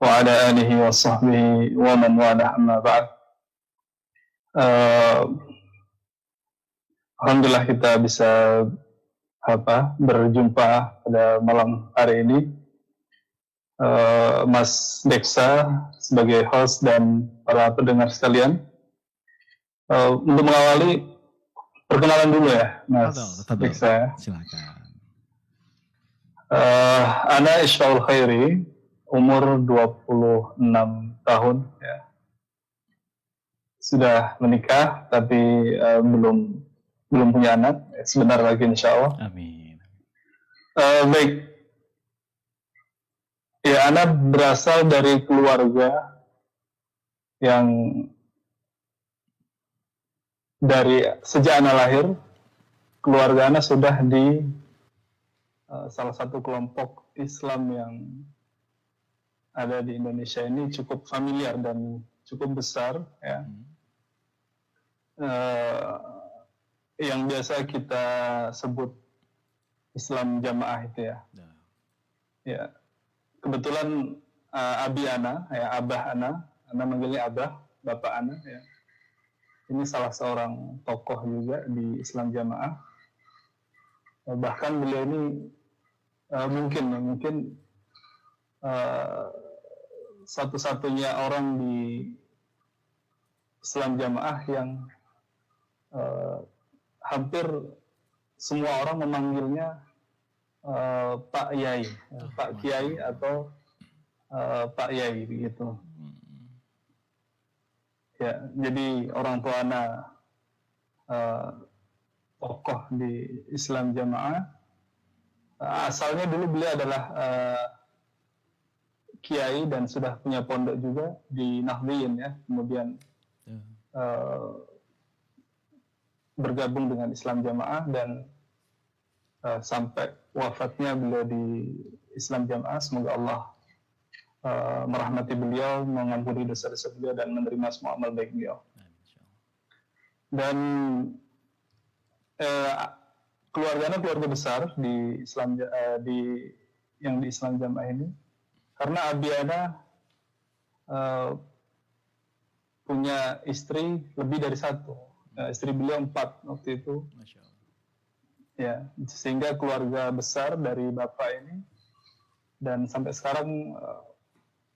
وعلى آله وصحبه ومن والاه أما بعد. Alhamdulillah kita bisa berjumpa pada malam hari ini. Mas Deksa sebagai host dan para pendengar sekalian. Untuk mengawali, perkenalan dulu ya, Mas Deksa. Silakan. Ana Isyaul Khairi, umur 26 tahun ya. Sudah menikah tapi belum punya anak, sebentar lagi insya Allah. Amin. Baik, ya Ana berasal dari keluarga yang dari sejak Ana lahir, keluarga Ana sudah di salah satu kelompok Islam yang ada di Indonesia ini cukup familiar dan cukup besar ya. Yang biasa kita sebut Islam Jamaah itu ya. Ya, kebetulan Abi Ana, ya Abah Ana manggilnya Abah, Bapak Ana ya. Ini salah seorang tokoh juga di Islam Jamaah. Bahkan beliau ini mungkin satu-satunya orang di Islam Jamaah yang hampir semua orang memanggilnya Pak Yai, Pak Kiai atau Pak Yai begitu. Ya, jadi orang tua Ana tokoh di Islam Jamaah. Asalnya dulu beliau adalah Kiai dan sudah punya pondok juga di Nahdliyin ya. Kemudian bergabung dengan Islam Jamaah dan sampai wafatnya beliau di Islam Jamaah. Semoga Allah merahmati beliau, mengampuni dosa-dosa beliau dan menerima semua amal baik beliau. Dan keluarganya keluarga besar di Islam yang di Islam Jamaah ini, karena Abi Ana punya istri lebih dari satu. Istri beliau 4 waktu itu. Masya Allah. Ya, sehingga keluarga besar dari bapak ini dan sampai sekarang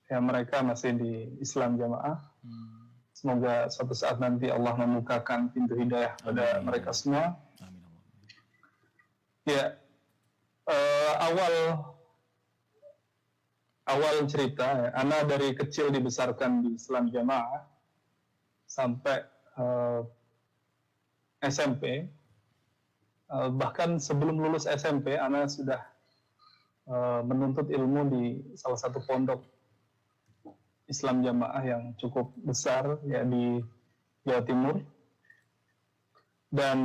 ya mereka masih di Islam Jamaah. Semoga suatu saat nanti Allah membukakan pintu hidayah pada mereka semua. Amin. Ya, awal cerita, ya, Ana dari kecil dibesarkan di Islam Jamaah sampai SMP. Bahkan sebelum lulus SMP, Ana sudah menuntut ilmu di salah satu pondok Islam Jamaah yang cukup besar ya di Jawa Timur, dan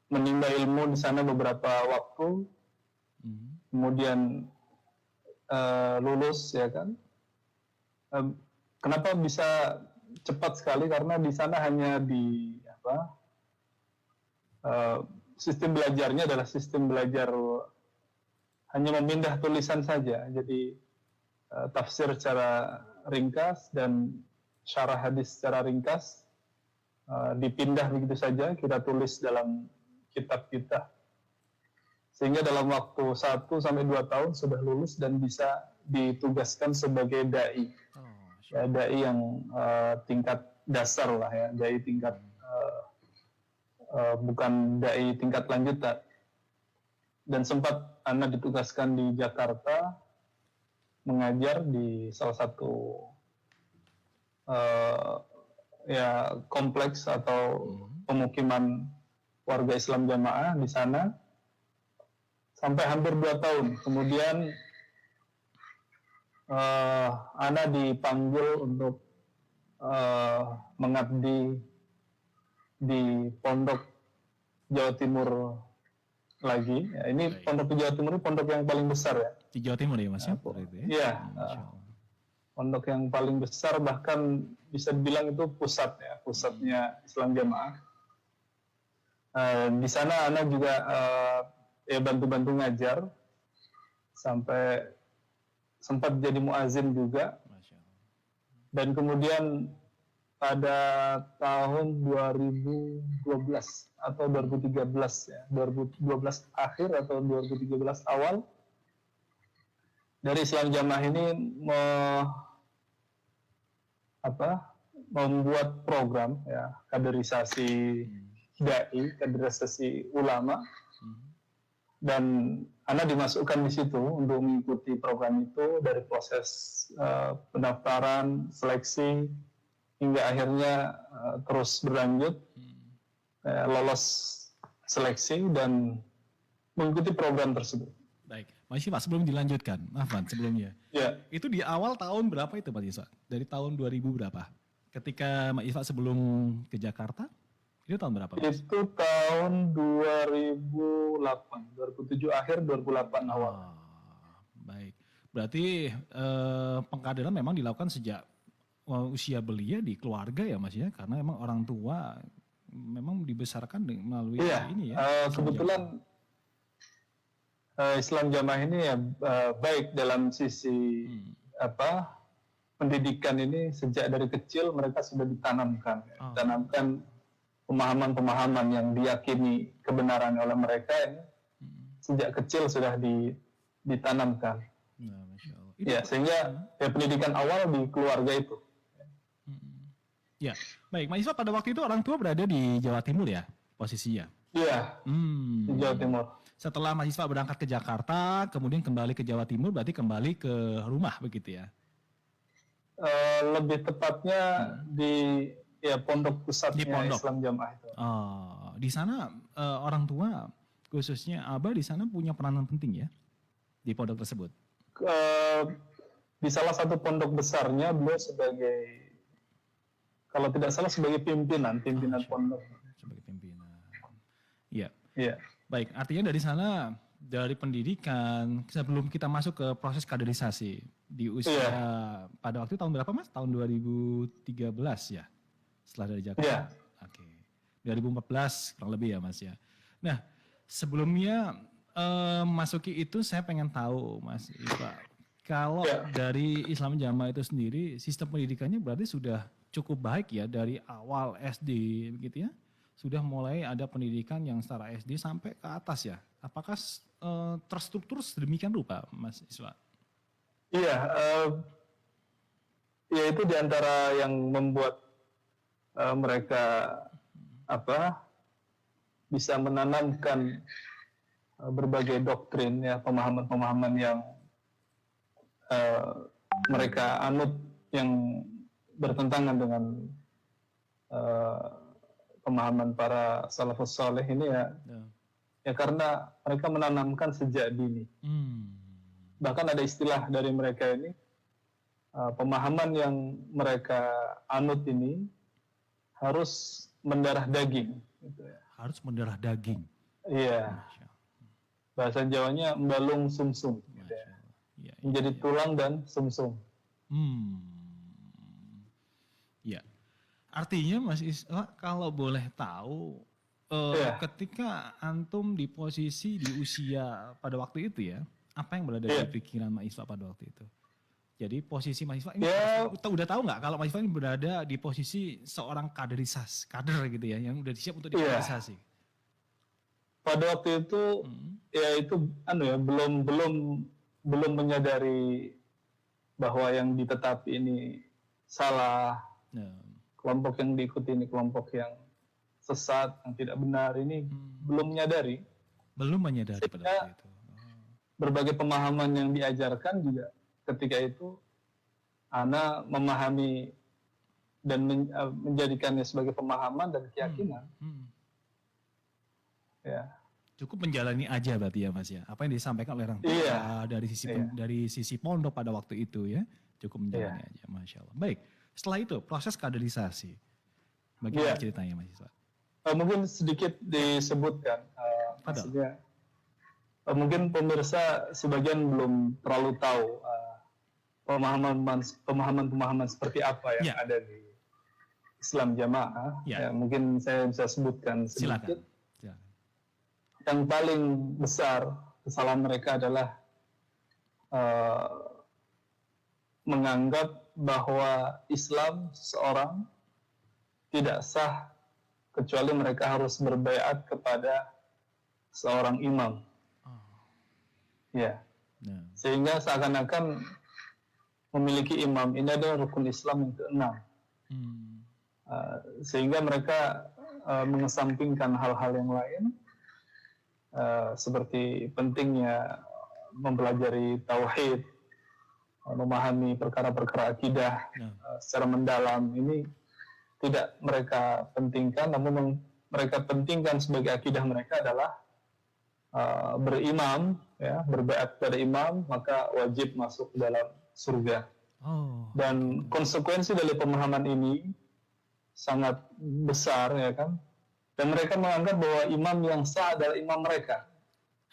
menimba ilmu di sana beberapa waktu, kemudian lulus ya kan. Kenapa bisa cepat sekali? Karena di sana hanya sistem belajarnya adalah sistem belajar hanya memindah tulisan saja. Jadi tafsir secara ringkas dan syarah hadis secara ringkas dipindah begitu saja, kita tulis dalam kitab kita. Sehingga dalam waktu 1 sampai 2 tahun sudah lulus dan bisa ditugaskan sebagai dai. Ya, dai yang tingkat dasar lah ya, dai tingkat bukan dai tingkat lanjutan. Dan sempat Ana ditugaskan di Jakarta mengajar di salah satu ya kompleks atau pemukiman warga Islam Jamaah di sana sampai hampir 2 tahun. Kemudian Ana dipanggil untuk mengabdi di pondok Jawa Timur lagi. Ya, ini pondok di Jawa Timur ini pondok yang paling besar ya. Di Jawa Timur ya Mas ya? Iya. Pondok yang paling besar, bahkan bisa dibilang itu pusatnya Islam Jamaah. Di sana Ana juga ya bantu-bantu ngajar sampai sempat jadi muazin juga Dan kemudian pada tahun 2012 atau 2013 ya, 2012 akhir atau 2013 awal, dari Islam Jamaah ini membuat program ya, kaderisasi dai, kaderisasi ulama, dan Ana dimasukkan di situ untuk mengikuti program itu dari proses pendaftaran, seleksi, hingga akhirnya terus berlanjut, lolos seleksi dan mengikuti program tersebut. Baik, Mas Yusuf, sebelum dilanjutkan, maafan sebelumnya. Ya. Itu di awal tahun berapa itu Mas Yusuf? Dari tahun 2000 berapa? Ketika Mas Yusuf sebelum ke Jakarta, itu tahun berapa? Mas? Itu tahun 2008, 2007 akhir, 2008 awal. Baik, berarti pengkaderan memang dilakukan sejak usia belia di keluarga ya Mas ya? Karena memang orang tua memang dibesarkan melalui ini ya. Kebetulan Islam Jamaah ini ya baik dalam sisi pendidikan ini sejak dari kecil mereka sudah ditanamkan pemahaman-pemahaman yang diyakini kebenaran oleh mereka ini sejak kecil sudah ditanamkan. Nah, Masya Allah. Ya, sehingga ya, pendidikan awal di keluarga itu. Ya, baik. Mas Isfa pada waktu itu orang tua berada di Jawa Timur ya posisinya? Iya, di Jawa Timur. Setelah Mas Isfa berangkat ke Jakarta, kemudian kembali ke Jawa Timur, berarti kembali ke rumah begitu ya? Lebih tepatnya di pondok pusatnya Islam Jamaah itu. Di sana orang tua, khususnya Abah di sana punya peranan penting ya di pondok tersebut. Di salah satu pondok besarnya beliau sebagai, kalau tidak salah sebagai pimpinan pondok. Sebagai pimpinan. Iya. Iya. Baik, artinya dari sana, dari pendidikan, sebelum kita masuk ke proses kaderisasi di usia pada waktu tahun berapa Mas? Tahun 2013 ya? Setelah dari Jakarta? Iya. Oke. 2014 kurang lebih ya Mas ya. Nah, sebelumnya masuki itu saya pengen tahu Mas Iva, kalau dari Islam Jamaah itu sendiri, sistem pendidikannya berarti sudah cukup baik ya dari awal SD begitu ya? Sudah mulai ada pendidikan yang secara SD sampai ke atas ya. Apakah terstruktur sedemikian rupa, Mas Iswa? Iya, ya itu diantara yang membuat mereka bisa menanamkan berbagai doktrin ya, pemahaman-pemahaman yang mereka anut yang bertentangan dengan pemahaman para salafus saleh ini ya karena mereka menanamkan sejak dini. Bahkan ada istilah dari mereka ini, pemahaman yang mereka anut ini harus mendarah daging. Gitu ya. Harus mendarah daging? Iya. Bahasa Jawanya embalung sumsum. Gitu ya. Menjadi tulang dan sumsum. Ya. Artinya Mas Iswa kalau boleh tahu ketika antum di posisi di usia pada waktu itu ya, apa yang berada di pikiran Mas Iswa pada waktu itu? Jadi posisi Mas Iswa ini udah tahu nggak kalau Mas Iswa ini berada di posisi seorang kader gitu ya, yang udah siap untuk dikaderisasi? Pada waktu itu ya itu belum menyadari bahwa yang ditetapi ini salah. Kelompok yang diikuti ini kelompok yang sesat, yang tidak benar, ini belum menyadari. Belum menyadari pada waktu itu. Berbagai pemahaman yang diajarkan juga ketika itu Ana memahami dan menjadikannya sebagai pemahaman dan keyakinan. Ya. Cukup menjalani aja berarti ya Mas ya. Apa yang disampaikan oleh orang tua dari sisi pondok pada waktu itu ya, cukup menjalani aja, Masya Allah. Baik. Setelah itu proses kaderisasi, bagaimana ceritanya Mas Iswa? Mungkin sedikit disebutkan, maksudnya mungkin pemirsa sebagian belum terlalu tahu pemahaman seperti apa yang ada di Islam Jamaah. Ya, mungkin saya bisa sebutkan sedikit. Silakan. Yang paling besar kesalahan mereka adalah menganggap bahwa Islam seseorang tidak sah kecuali mereka harus berbaiat kepada seorang imam. Ya. Sehingga seakan-akan memiliki imam ini adalah rukun Islam yang keenam. Sehingga mereka mengesampingkan hal-hal yang lain, seperti pentingnya mempelajari tauhid, memahami perkara-perkara akidah secara mendalam. Ini tidak mereka pentingkan, namun mereka pentingkan sebagai akidah mereka adalah berimam, ya, berbaiat pada imam, maka wajib masuk ke dalam surga. Dan konsekuensi dari pemahaman ini sangat besar, ya kan? Dan mereka menganggap bahwa imam yang sah adalah imam mereka.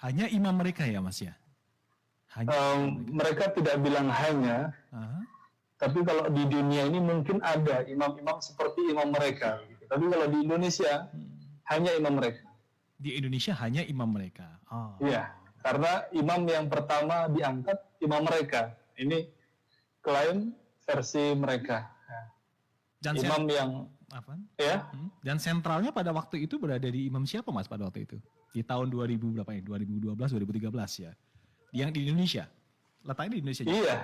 Hanya imam mereka ya, Mas ya? Mereka tidak bilang hanya, tapi kalau di dunia ini mungkin ada imam-imam seperti imam mereka. Tapi kalau di Indonesia hanya imam mereka. Di Indonesia hanya imam mereka. Iya, karena imam yang pertama diangkat imam mereka. Ini klaim versi mereka. Dan imam yang apa? Ya. Dan sentralnya pada waktu itu berada di imam siapa, Mas, pada waktu itu? Di tahun 2000 berapa ya? 2012, 2013 ya. Yang di Indonesia. Letaknya di Indonesia juga. Iya.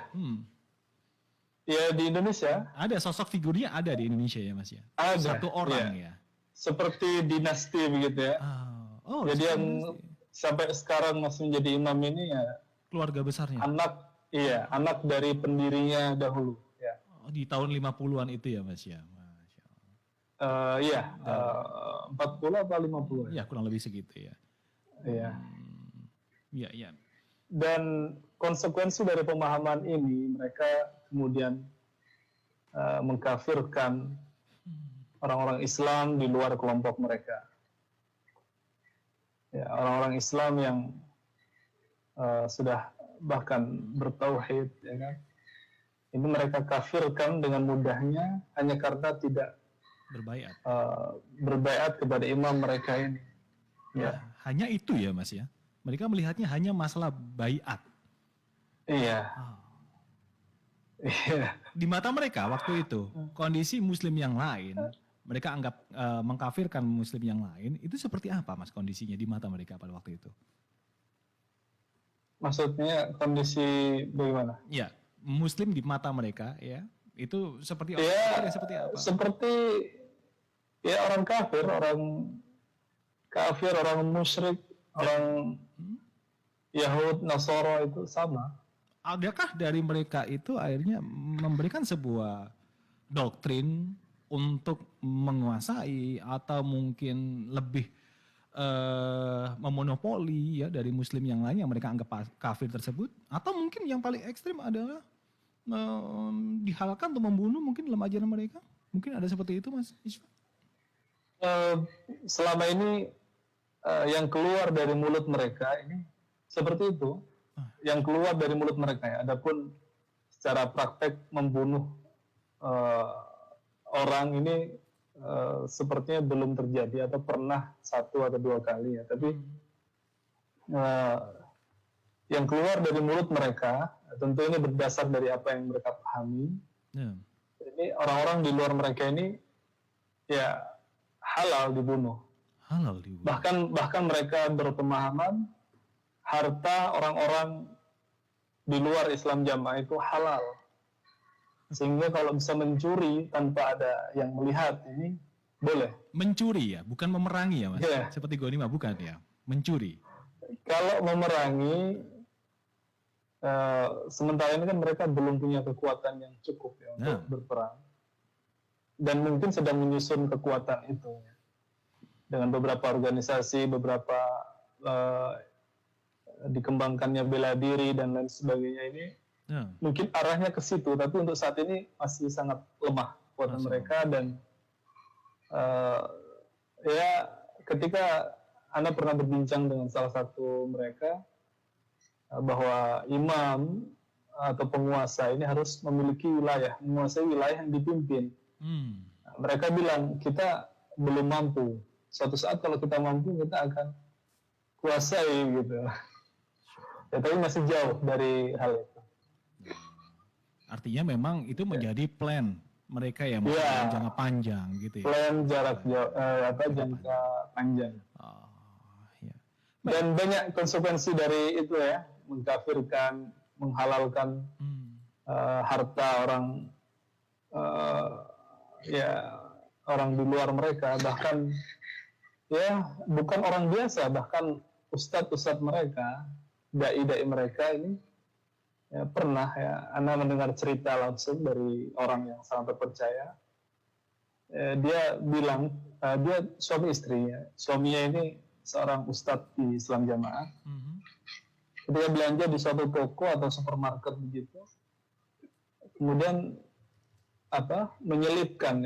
Ya, di Indonesia. Ada sosok figurnya ada di Indonesia ya, Mas ya? Ada. Satu orang ya. Seperti dinasti begitu ya. Jadi yang sampai sekarang masih menjadi imam ini ya keluarga besarnya. Anak dari pendirinya dahulu. Ya. Di tahun 50-an itu ya, Mas ya. 40 atau 50 ya? Ya, kurang lebih segitu ya. Iya. Iya. Dan konsekuensi dari pemahaman ini, mereka kemudian mengkafirkan orang-orang Islam di luar kelompok mereka. Ya, orang-orang Islam yang sudah bahkan bertauhid, ya kan? Ini mereka kafirkan dengan mudahnya hanya karena tidak berbaiat kepada imam mereka ini. Ya. Hanya itu ya, Mas ya. Mereka melihatnya hanya masalah baiat. Iya. Di mata mereka waktu itu kondisi Muslim yang lain, mereka anggap mengkafirkan Muslim yang lain, itu seperti apa, Mas, kondisinya di mata mereka pada waktu itu? Maksudnya kondisi bagaimana? Ya, Muslim di mata mereka, ya, itu seperti seperti apa? Seperti ya orang kafir, orang musyrik, orang Yahud, Nasara itu sama. Adakah dari mereka itu akhirnya memberikan sebuah doktrin untuk menguasai atau mungkin lebih memonopoli ya dari Muslim yang lain yang mereka anggap kafir tersebut, atau mungkin yang paling ekstrim adalah dihalalkan untuk membunuh mungkin dalam ajaran mereka? Mungkin ada seperti itu, Mas Isfa? Selama ini yang keluar dari mulut mereka ini seperti itu, yang keluar dari mulut mereka ya. Adapun secara praktek membunuh orang ini sepertinya belum terjadi atau pernah 1 atau 2 kali ya. Tapi yang keluar dari mulut mereka tentu ini berdasar dari apa yang mereka pahami. Ini orang-orang di luar mereka ini ya halal dibunuh. Bahkan mereka berpemahaman harta orang-orang di luar Islam jamaah itu halal. Sehingga kalau bisa mencuri tanpa ada yang melihat ini boleh. Mencuri ya, bukan memerangi ya, Mas? Yeah. Seperti Ghanimah bukan ya? Mencuri. Kalau memerangi sementara ini kan mereka belum punya kekuatan yang cukup ya untuk berperang. Dan mungkin sedang menyusun kekuatan itu ya. Dengan beberapa organisasi, beberapa dikembangkannya bela diri dan lain sebagainya ini, mungkin arahnya ke situ. Tapi untuk saat ini masih sangat lemah kekuatan mereka. Dan ya ketika Anda pernah berbincang dengan salah satu mereka bahwa imam atau penguasa ini harus memiliki wilayah, menguasai wilayah yang dipimpin. Mereka bilang kita belum mampu. Suatu saat kalau kita mampu kita akan kuasai gitu. Ya, tapi masih jauh dari hal itu. artinya memang itu menjadi plan mereka ya, jangka panjang gitu ya. Plan jangka panjang. Oh, ya. Dan banyak konsekuensi dari itu ya, mengkafirkan, menghalalkan harta orang orang di luar mereka, bahkan ya bukan orang biasa, bahkan ustadz mereka, dai mereka ini ya, pernah ya, Anda mendengar cerita langsung dari orang yang sangat terpercaya. Dia bilang, dia suami istrinya, suaminya ini seorang ustadz di Islam Jamaah. Ketika belanja di suatu toko atau supermarket begitu, kemudian menyelipkan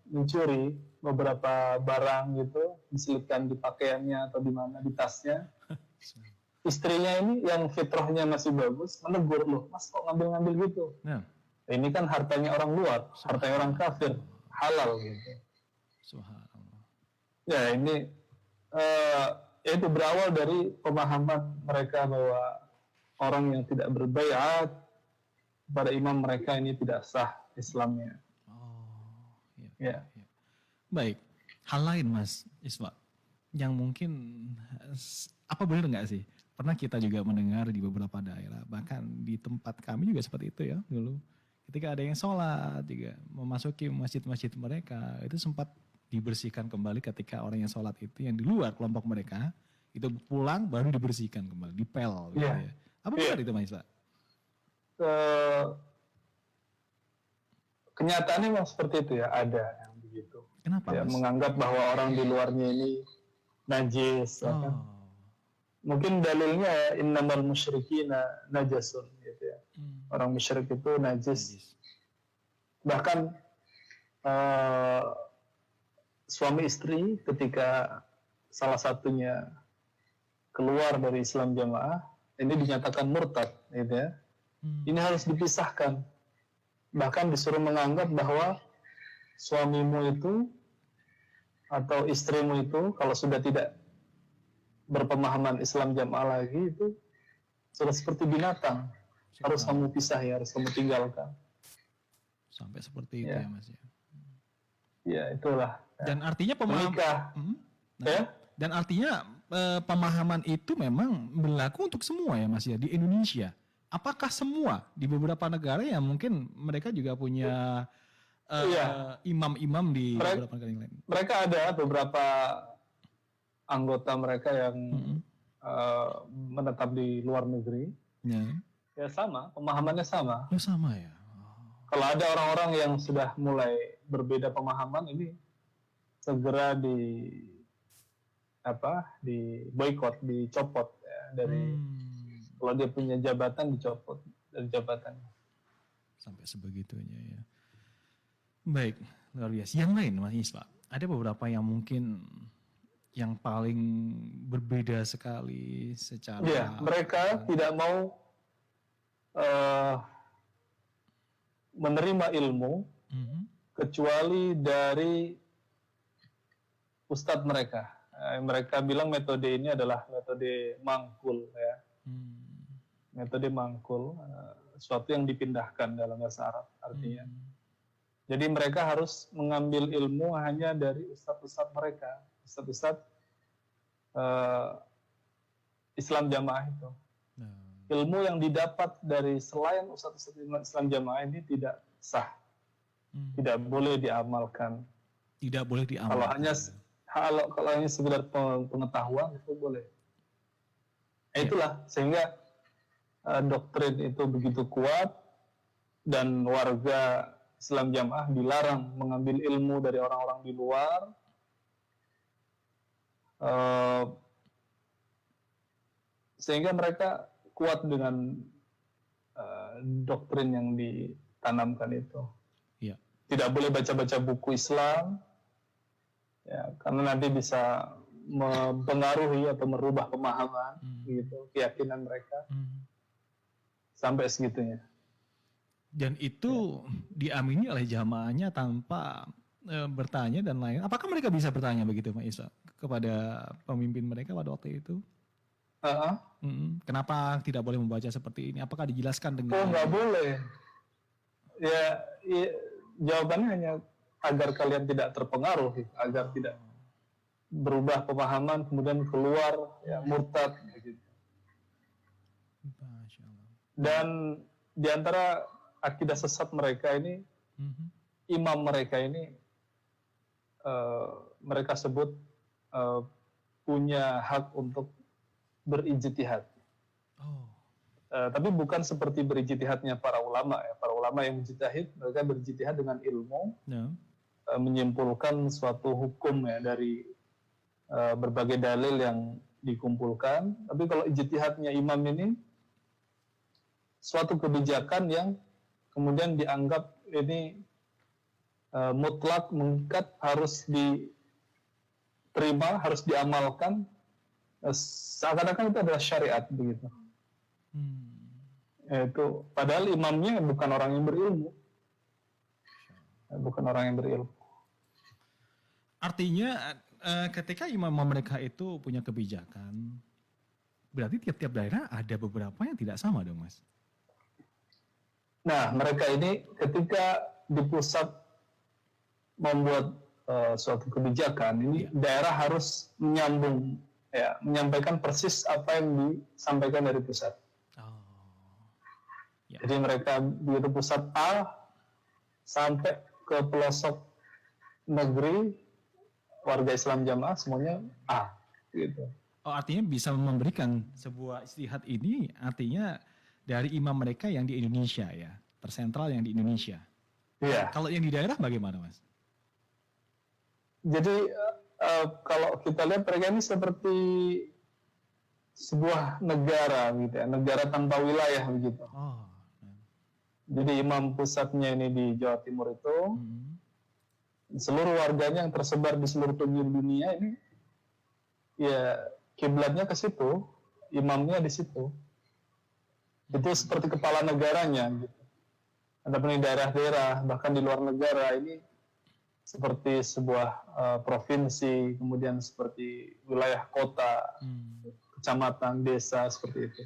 mencuri beberapa barang gitu, diselipkan di pakaiannya atau di mana, di tasnya. Istrinya ini yang fitrahnya masih bagus menegur, loh mas kok ngambil-ngambil gitu. Ini kan hartanya orang luar, hartanya orang kafir, halal gitu. Ya ini itu berawal dari pemahaman mereka bahwa orang yang tidak berbaiat pada imam mereka ini tidak sah Islamnya. Ya. Baik, hal lain Mas Iswa, yang mungkin apa benar nggak sih? Pernah kita juga mendengar di beberapa daerah, bahkan di tempat kami juga seperti itu ya dulu. Ketika ada yang sholat juga memasuki masjid-masjid mereka, itu sempat dibersihkan kembali ketika orang yang sholat itu yang di luar kelompok mereka itu pulang baru dibersihkan kembali, dipel. Gitu ya. Apa benar itu Mas Iswa? Kenyataannya memang seperti itu ya, ada yang begitu. Kenapa? Ya, menganggap bahwa orang di luarnya ini najis. Ya kan? Mungkin dalilnya ya, innamal musyrikina najasun gitu ya. Orang musyrik itu najis. Bahkan suami istri ketika salah satunya keluar dari Islam Jamaah, ini dinyatakan murtad gitu ya. Ini harus dipisahkan. Bahkan disuruh menganggap bahwa suamimu itu atau istrimu itu kalau sudah tidak berpemahaman Islam Jamaah lagi itu sudah seperti binatang, harus kamu pisah ya, harus kamu tinggalkan. Sampai seperti itu ya Mas ya. Ya itulah. Dan artinya dan artinya pemahaman itu memang berlaku untuk semua ya Mas ya di Indonesia. Apakah semua di beberapa negara yang mungkin mereka juga punya imam-imam di beberapa negara yang lain? Mereka ada beberapa anggota mereka yang menetap di luar negeri. Ya sama, pemahamannya sama. Oh sama ya. Kalau ada orang-orang yang sudah mulai berbeda pemahaman, ini segera di boikot, dicopot ya, dari kalau dia punya jabatan dicopot dari jabatannya. Sampai sebegitunya ya. Baik, luar biasa. Yang lain Mas Iswa, ada beberapa yang mungkin yang paling berbeda sekali secara. Ya, mereka tidak mau menerima ilmu kecuali dari ustadz mereka. Mereka bilang metode ini adalah metode mangkul ya. Metode mangkul, sesuatu yang dipindahkan dalam bahasa Arab artinya. Jadi mereka harus mengambil ilmu hanya dari ustadz-ustadz mereka, ustadz-ustadz Islam Jamaah itu. Ilmu yang didapat dari selain ustadz-ustadz Islam Jamaah ini tidak sah, tidak boleh diamalkan. Tidak boleh diamalkan. Kalau hanya sekedar pengetahuan itu boleh. Itulah sehingga doktrin itu begitu kuat dan warga Islam Jamaah dilarang mengambil ilmu dari orang-orang di luar. Sehingga mereka kuat dengan doktrin yang ditanamkan itu. Ya. Tidak boleh baca-baca buku Islam, ya, karena nanti bisa mempengaruhi atau merubah pemahaman, gitu, keyakinan mereka. Sampai segitunya. Dan itu diamini oleh jamaahnya tanpa bertanya dan lain. Apakah mereka bisa bertanya begitu Pak Isa kepada pemimpin mereka pada waktu itu? Kenapa tidak boleh membaca seperti ini? Apakah dijelaskan dengan? Oh nggak boleh. ya, jawabannya hanya agar kalian tidak terpengaruh, agar tidak berubah pemahaman kemudian keluar ya murtad gitu. Masya Allah. Dan di antara akidah sesat mereka ini, imam mereka ini mereka sebut punya hak untuk berijtihad. Tapi bukan seperti berijtihadnya para ulama ya. Para ulama yang mujtahid, mereka berijtihad dengan ilmu, menyimpulkan suatu hukum ya dari berbagai dalil yang dikumpulkan. Tapi kalau ijtihadnya imam ini suatu kebijakan yang kemudian dianggap ini mutlak, mengikat, harus diterima, harus diamalkan, seakan-akan itu adalah syariat begitu. Itu padahal imamnya bukan orang yang berilmu, Artinya ketika imam mereka itu punya kebijakan, berarti tiap-tiap daerah ada beberapa yang tidak sama dong, Mas. Nah, mereka ini ketika di pusat membuat suatu kebijakan, ini daerah harus menyambung, ya, menyampaikan persis apa yang disampaikan dari pusat. Jadi mereka begitu pusat A sampai ke pelosok negeri, warga Islam Jamaah semuanya A, gitu. Oh, artinya bisa memberikan sebuah istihad ini, artinya dari imam mereka yang di Indonesia ya, tersentral yang di Indonesia. Iya. Kalau yang di daerah bagaimana, Mas? Jadi kalau kita lihat mereka ini seperti sebuah negara gitu ya, negara tanpa wilayah begitu. Jadi imam pusatnya ini di Jawa Timur itu, seluruh warganya yang tersebar di seluruh penjuru dunia ini, ya kiblatnya ke situ, imamnya di situ. Itu seperti kepala negaranya gitu. Adapun di daerah-daerah, bahkan di luar negara ini seperti sebuah provinsi, kemudian seperti wilayah kota, kecamatan, desa, seperti itu.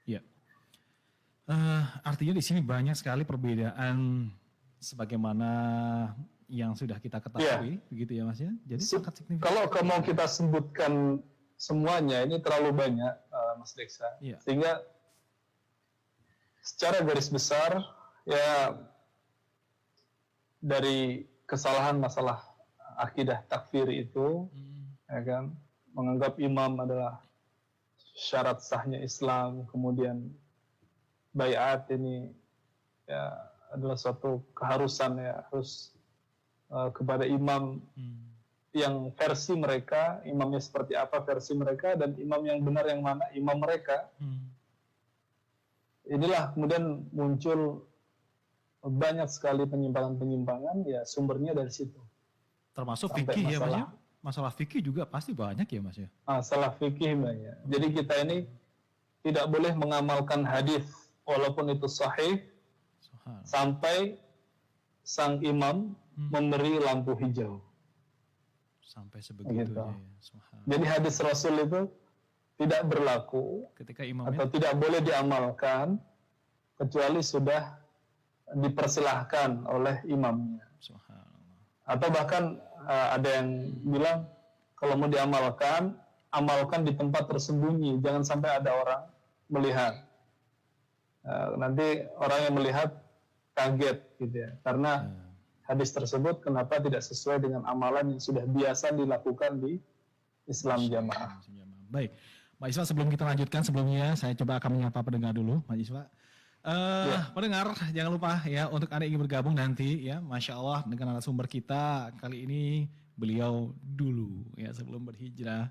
Ya. Artinya di sini banyak sekali perbedaan sebagaimana yang sudah kita ketahui, begitu ya Mas ya. Jadi sangat signifikan. Kalau mau kita sebutkan semuanya ini terlalu banyak, Mas Deksa. Sehingga secara garis besar ya dari kesalahan masalah akidah takfir itu, ya kan, menganggap imam adalah syarat sahnya Islam, kemudian baiat ini ya adalah suatu keharusan ya, harus kepada imam yang versi mereka, imamnya seperti apa versi mereka, dan imam yang benar yang mana, imam mereka. Inilah kemudian muncul banyak sekali penyimpangan-penyimpangan, ya sumbernya dari situ. Termasuk fikih ya Mas ya? Masalah fikih juga pasti banyak ya Mas ya? Masalah fikih banyak. Jadi kita ini tidak boleh mengamalkan hadis walaupun itu sahih sampai sang imam memberi lampu hijau. Sampai sebegitunya gitu. Ya. Jadi hadis Rasul itu tidak berlaku ketika imamnya atau tidak boleh diamalkan kecuali sudah dipersilahkan oleh imamnya. Atau bahkan ada yang bilang kalau mau diamalkan, amalkan di tempat tersembunyi, jangan sampai ada orang melihat. Nanti orang yang melihat kaget gitu ya, karena hadis tersebut kenapa tidak sesuai dengan amalan yang sudah biasa dilakukan di Islam Jamaah. Baik, Pak Iswa, sebelum kita lanjutkan, sebelumnya saya coba akan menyapa pendengar dulu, Pak Iswa. Pendengar, jangan lupa ya untuk Anda ingin bergabung nanti ya, Masya Allah dengan narasumber kita kali ini beliau dulu ya sebelum berhijrah.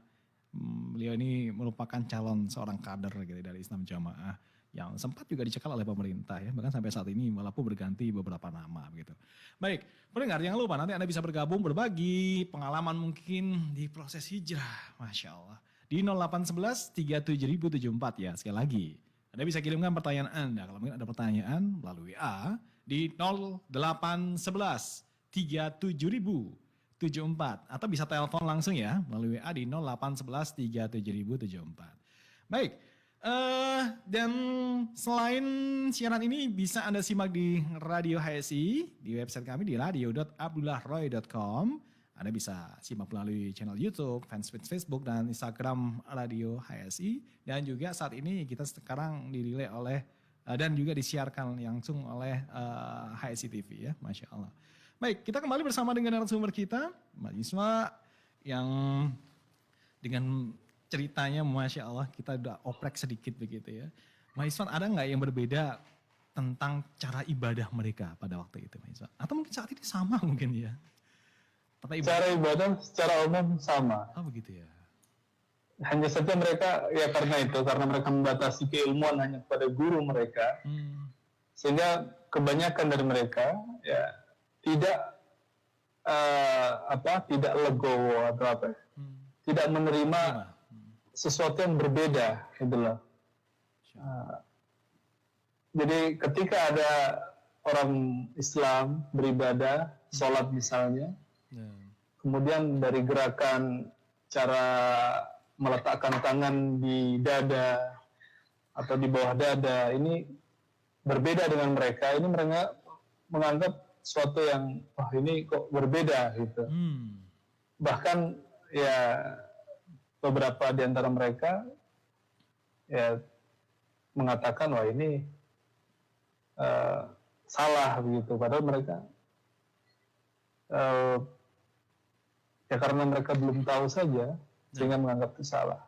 Beliau ini merupakan calon seorang kader gitu dari Islam Jamaah yang sempat juga dicekal oleh pemerintah ya, bahkan sampai saat ini walaupun berganti beberapa nama begitu. Baik, pendengar jangan lupa nanti Anda bisa bergabung berbagi pengalaman mungkin di proses hijrah, Masya Allah. Di 0811 37074 ya, sekali lagi. Anda bisa kirimkan pertanyaan Anda, kalau mungkin ada pertanyaan melalui WA di 0811 37074 atau bisa telepon langsung ya melalui WA di 0811 37074. Baik. Dan selain siaran ini bisa Anda simak di Radio HSI, di website kami di radio.abdullahroy.com. Anda bisa simak melalui channel YouTube, fanspage Facebook, dan Instagram Radio HSI. Dan juga saat ini kita sekarang dirilai oleh dan juga disiarkan langsung oleh HSI TV ya, Masya Allah. Baik, kita kembali bersama dengan narasumber kita, Mbak Yusma, yang dengan ceritanya Masya Allah kita udah oprek sedikit begitu ya. Mbak Yusma, ada nggak yang berbeda tentang cara ibadah mereka pada waktu itu, Mbak Yusma? Atau mungkin saat ini sama mungkin ya? Cara ibadah secara umum sama. Oh begitu ya. Hanya saja mereka ya karena mereka membatasi keilmuan hanya kepada guru mereka, sehingga kebanyakan dari mereka ya tidak legowo atau apa, tidak menerima sesuatu yang berbeda, gitu loh. Jadi ketika ada orang Islam beribadah, sholat misalnya, kemudian dari gerakan cara meletakkan tangan di dada atau di bawah dada, ini berbeda dengan mereka. Ini mereka menganggap sesuatu yang, wah ini kok berbeda gitu. Bahkan ya beberapa di antara mereka ya mengatakan, wah ini salah begitu. Padahal mereka ya karena mereka belum tahu saja, sehingga menganggap itu salah.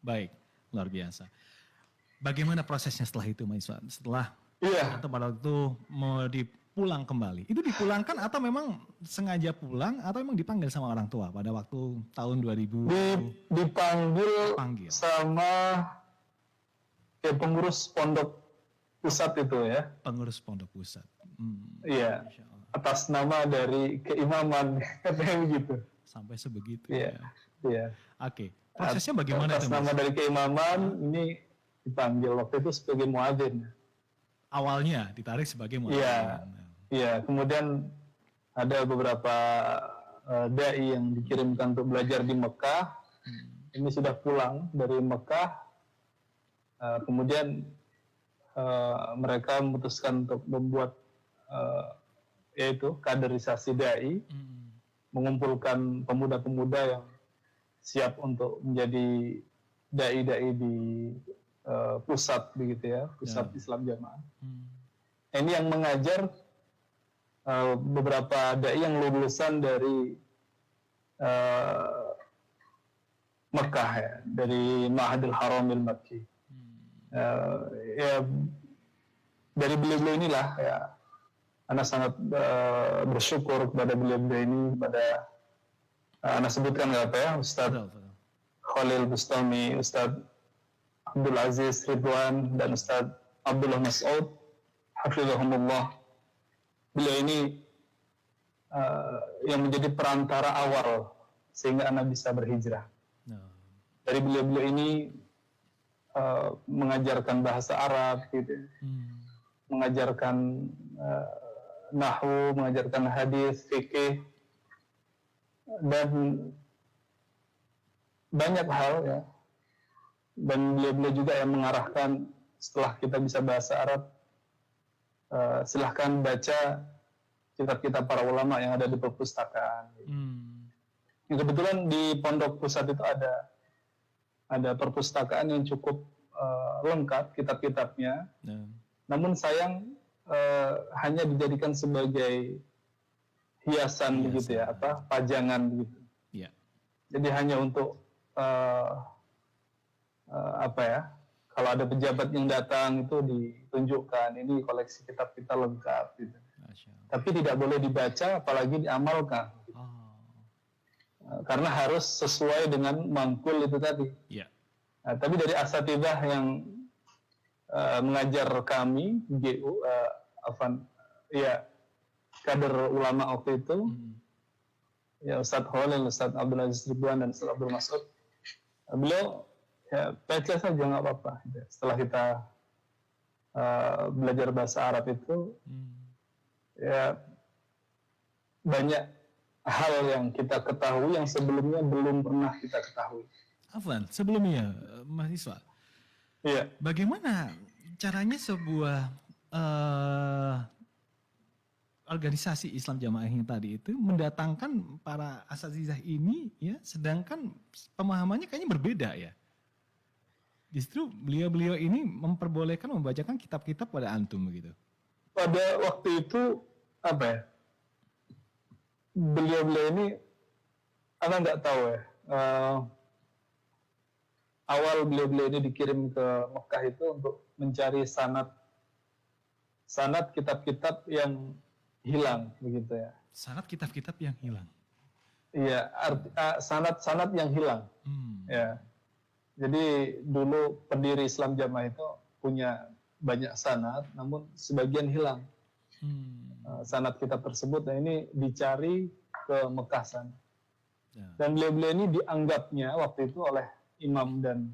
Baik, luar biasa. Bagaimana prosesnya setelah itu, Mas Iswan? Setelah atau pada waktu mau dipulang kembali, itu dipulangkan atau memang sengaja pulang atau memang dipanggil sama orang tua pada waktu tahun 2000? Dipanggil sama ya pengurus pondok pusat itu ya. Pengurus pondok pusat. Iya. Atas nama dari keimaman, katanya begitu. Sampai sebegitu ya. Oke. Prosesnya bagaimana? Atas nama dari keimaman ini dipanggil waktu itu sebagai muadzin. Awalnya ditarik sebagai muadzin. Iya. Kemudian ada beberapa dai yang dikirimkan untuk belajar di Mekah. Ini sudah pulang dari Mekah. Kemudian mereka memutuskan untuk membuat yaitu kaderisasi dai. Mengumpulkan pemuda-pemuda yang siap untuk menjadi dai-dai di pusat begitu ya, pusat Islam Jamaah. Ini yang mengajar beberapa dai yang lulusan dari Mekah ya, dari Ma'hadil Haramil Makki. Ya dari beliau-beliau inilah ya, Ana sangat bersyukur kepada beliau-beliau ini, kepada Ana sebutkan apa ya, Ustadz Khalil Bustami, Ustadz Abdul Aziz Ridwan, dan Ustadz Abdullah Mas'ud, hafizahumullah. Beliau ini yang menjadi perantara awal sehingga Ana bisa berhijrah. Dari beliau-beliau ini mengajarkan bahasa Arab, gitu, mengajarkan nahwu, mengajarkan hadis, fikih, dan banyak hal ya. Dan beliau-beliau juga yang mengarahkan, setelah kita bisa bahasa Arab, silahkan baca kitab-kitab para ulama yang ada di perpustakaan. Yang kebetulan di pondok pusat itu ada perpustakaan yang cukup lengkap kitab-kitabnya. Namun sayang hanya dijadikan sebagai hiasan begitu ya, pajangan begitu. Jadi hanya untuk kalau ada pejabat yang datang itu ditunjukkan, ini koleksi kitab kita lengkap gitu. Tapi tidak boleh dibaca apalagi diamalkan. Gitu. Karena harus sesuai dengan mangkul itu tadi. Nah, tapi dari asatidzah yang mengajar kami GU kader ulama waktu itu, ya Ustadz Khalil, Ustadz Abdul Aziz Ridwan, dan Ustadz Abdul Mas'ud, beliau ya baca saja nggak apa-apa. Setelah kita belajar bahasa Arab itu, ya banyak hal yang kita ketahui yang sebelumnya belum pernah kita ketahui. Afwan, sebelumnya mahasiswa, Iya. bagaimana caranya sebuah organisasi Islam Jamaah yang tadi itu mendatangkan para asatizah ini ya, sedangkan pemahamannya kayaknya berbeda ya. Justru beliau-beliau ini memperbolehkan membacakan kitab-kitab pada antum begitu. Pada waktu itu apa ya? Beliau-beliau ini, Anda nggak tahu ya. Awal beliau-beliau ini dikirim ke Mekah itu untuk mencari sanad kitab-kitab yang hilang, begitu ya. Sanad kitab-kitab yang hilang. Iya, sanad yang hilang. Ya. Jadi dulu pendiri Islam Jamaah itu punya banyak sanad, namun sebagian hilang. Sanad kitab tersebut, nah ini dicari ke Mekah sana. Dan beliau-beliau ini dianggapnya waktu itu oleh imam dan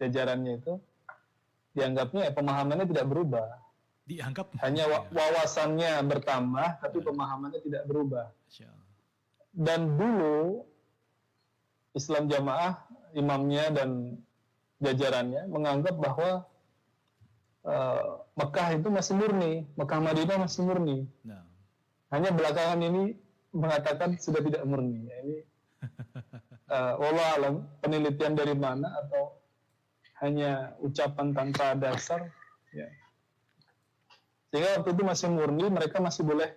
jajarannya itu, dianggapnya pemahamannya tidak berubah. Dianggap hanya wawasannya bertambah, tapi pemahamannya tidak berubah. Dan dulu Islam Jamaah, imamnya dan jajarannya menganggap bahwa Mekah itu masih murni, Mekah Madinah masih murni. Hanya belakangan ini mengatakan sudah tidak murni. Ini wallah alam, penelitian dari mana atau hanya ucapan tanpa dasar. Ya. Sehingga waktu itu masih murni, mereka masih boleh,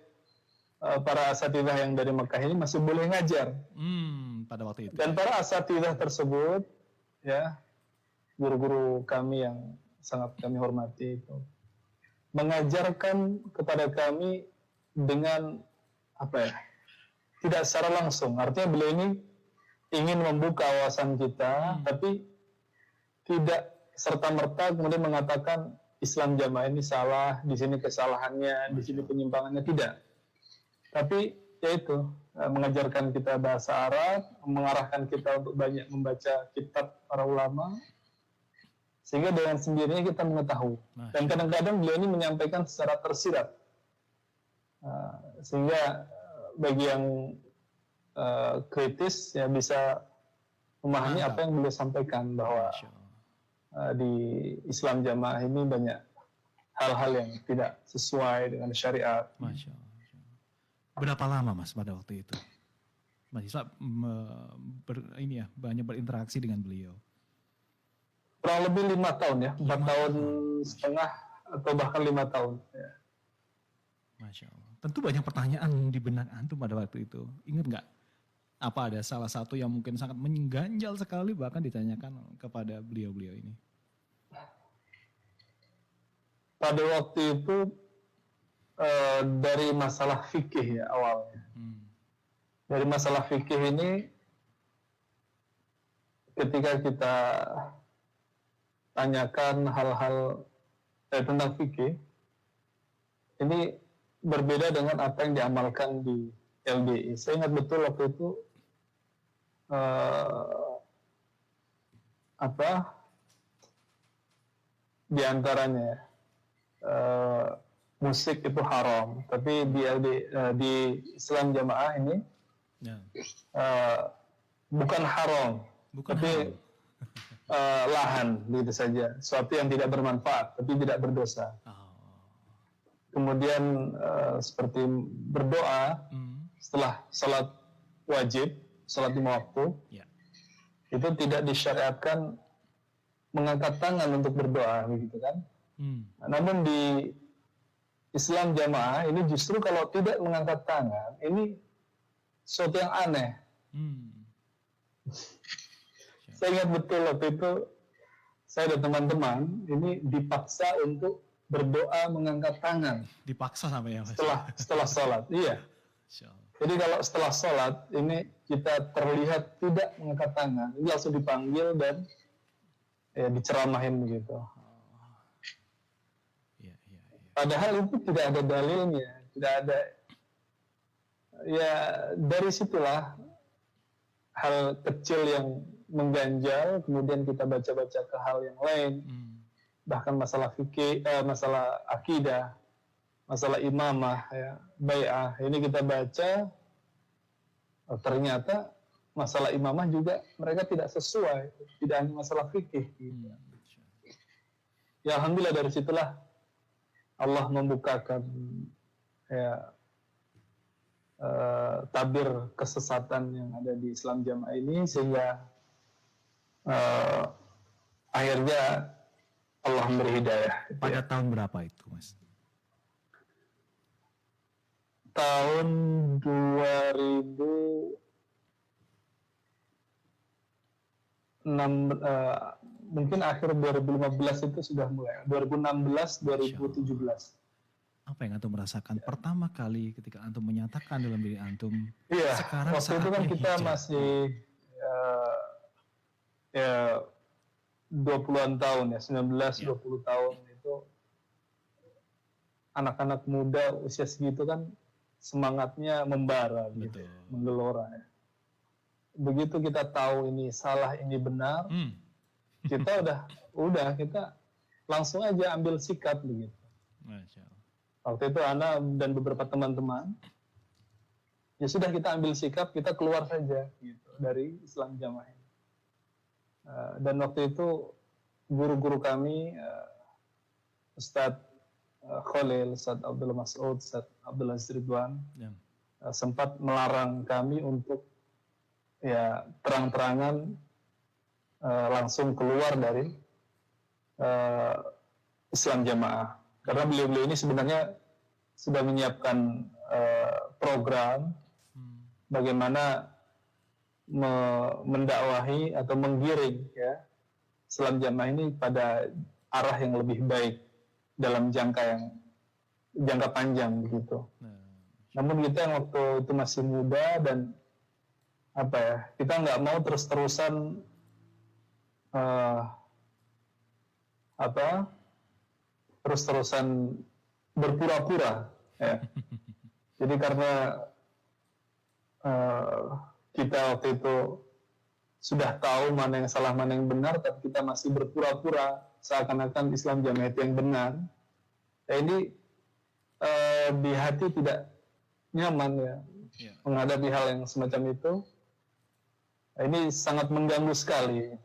para asatidzah yang dari Mekah ini masih boleh ngajar. Pada waktu itu. Dan para asatidzah tersebut, ya, guru-guru kami yang sangat kami hormati itu, mengajarkan kepada kami dengan apa ya? Tidak secara langsung. Artinya beliau ini ingin membuka wawasan kita, tapi tidak serta-merta kemudian mengatakan Islam Jamaah ini salah, di sini kesalahannya, di sini penyimpangannya, tidak. Tapi yaitu mengajarkan kita bahasa Arab, mengarahkan kita untuk banyak membaca kitab para ulama, sehingga dengan sendirinya kita mengetahui. Dan kadang-kadang beliau ini menyampaikan secara tersirat, sehingga bagi yang kritis ya bisa memahami apa yang beliau sampaikan, bahwa di Islam Jamaah ini banyak hal-hal yang tidak sesuai dengan syariat. Masya Allah. Berapa lama Mas pada waktu itu? Mahasiswa banyak berinteraksi dengan beliau. Kurang lebih 5 tahun ya, 4 tahun setengah atau bahkan 5 tahun. Ya. Masya Allah. Tentu banyak pertanyaan di benak antum pada waktu itu. Ingat nggak? Apa ada salah satu yang mungkin sangat mengganjal sekali bahkan ditanyakan kepada beliau-beliau ini? Pada waktu itu dari masalah fikih ya awalnya. Dari masalah fikih ini, ketika kita tanyakan hal-hal tentang fikih, ini berbeda dengan apa yang diamalkan di LDI. Saya ingat betul waktu itu di antaranya musik itu haram, tapi di Islam Jamaah ini bukan haram, tapi lahan begitu saja, sesuatu yang tidak bermanfaat tapi tidak berdosa. Kemudian seperti berdoa setelah salat wajib, salat 5 waktu, itu tidak disyariatkan mengangkat tangan untuk berdoa, begitu kan? Namun di Islam Jamaah ini justru kalau tidak mengangkat tangan, ini sesuatu yang aneh. Saya ingat betul waktu itu, saya dan teman-teman ini dipaksa untuk berdoa mengangkat tangan. Dipaksa sampai ya Mas? Setelah sholat, iya. Jadi kalau setelah sholat, ini kita terlihat tidak mengangkat tangan, ini langsung dipanggil dan ya, diceramahin begitu. Padahal itu tidak ada dalilnya, tidak ada. Ya dari situlah hal kecil yang mengganjal, kemudian kita baca-baca ke hal yang lain, bahkan masalah fikih, masalah akidah, masalah imamah, ya, bai'ah. Ini kita baca, ternyata masalah imamah juga mereka tidak sesuai, tidak hanya masalah fikih. Gitu. Ya alhamdulillah dari situlah Allah membukakan ya tabir kesesatan yang ada di Islam Jamaah ini sehingga akhirnya Allah memberi hidayah. Pada tahun berapa itu, Mas? Tahun 2006, mungkin akhir 2015 itu sudah mulai. 2016, 2017. Apa yang antum merasakan pertama kali ketika antum menyatakan dalam diri antum? Iya, sekarang waktu itu kan kita hijab. masih ya 20-an tahun ya, 19-20 tahun itu anak-anak muda usia segitu kan semangatnya membara gitu, menggelora ya. Begitu kita tahu ini salah, ini benar, kita udah kita langsung aja ambil sikap begitu. Waktu itu Ana dan beberapa teman-teman, ya sudah kita ambil sikap, kita keluar saja gitu dari Islam Jamaah ini. Dan waktu itu guru-guru kami, Ustadz Khalil, Ustadz Abdul Mas'ud, Ustadz Abdul Aziz Ridwan, sempat melarang kami untuk ya terang-terangan langsung keluar dari Islam Jamaah. Karena beliau-beliau ini sebenarnya sudah menyiapkan program bagaimana mendakwahi atau menggiring ya Islam Jamaah ini pada arah yang lebih baik dalam jangka panjang begitu. Namun kita yang waktu itu masih muda dan kita nggak mau terus-terusan terus-terusan berpura-pura ya. Jadi karena kita waktu itu sudah tahu mana yang salah, mana yang benar, tapi kita masih berpura-pura seakan-akan Islam Jamaah itu yang benar. Ya ini di hati tidak nyaman ya menghadapi hal yang semacam itu. Ini sangat mengganggu sekali.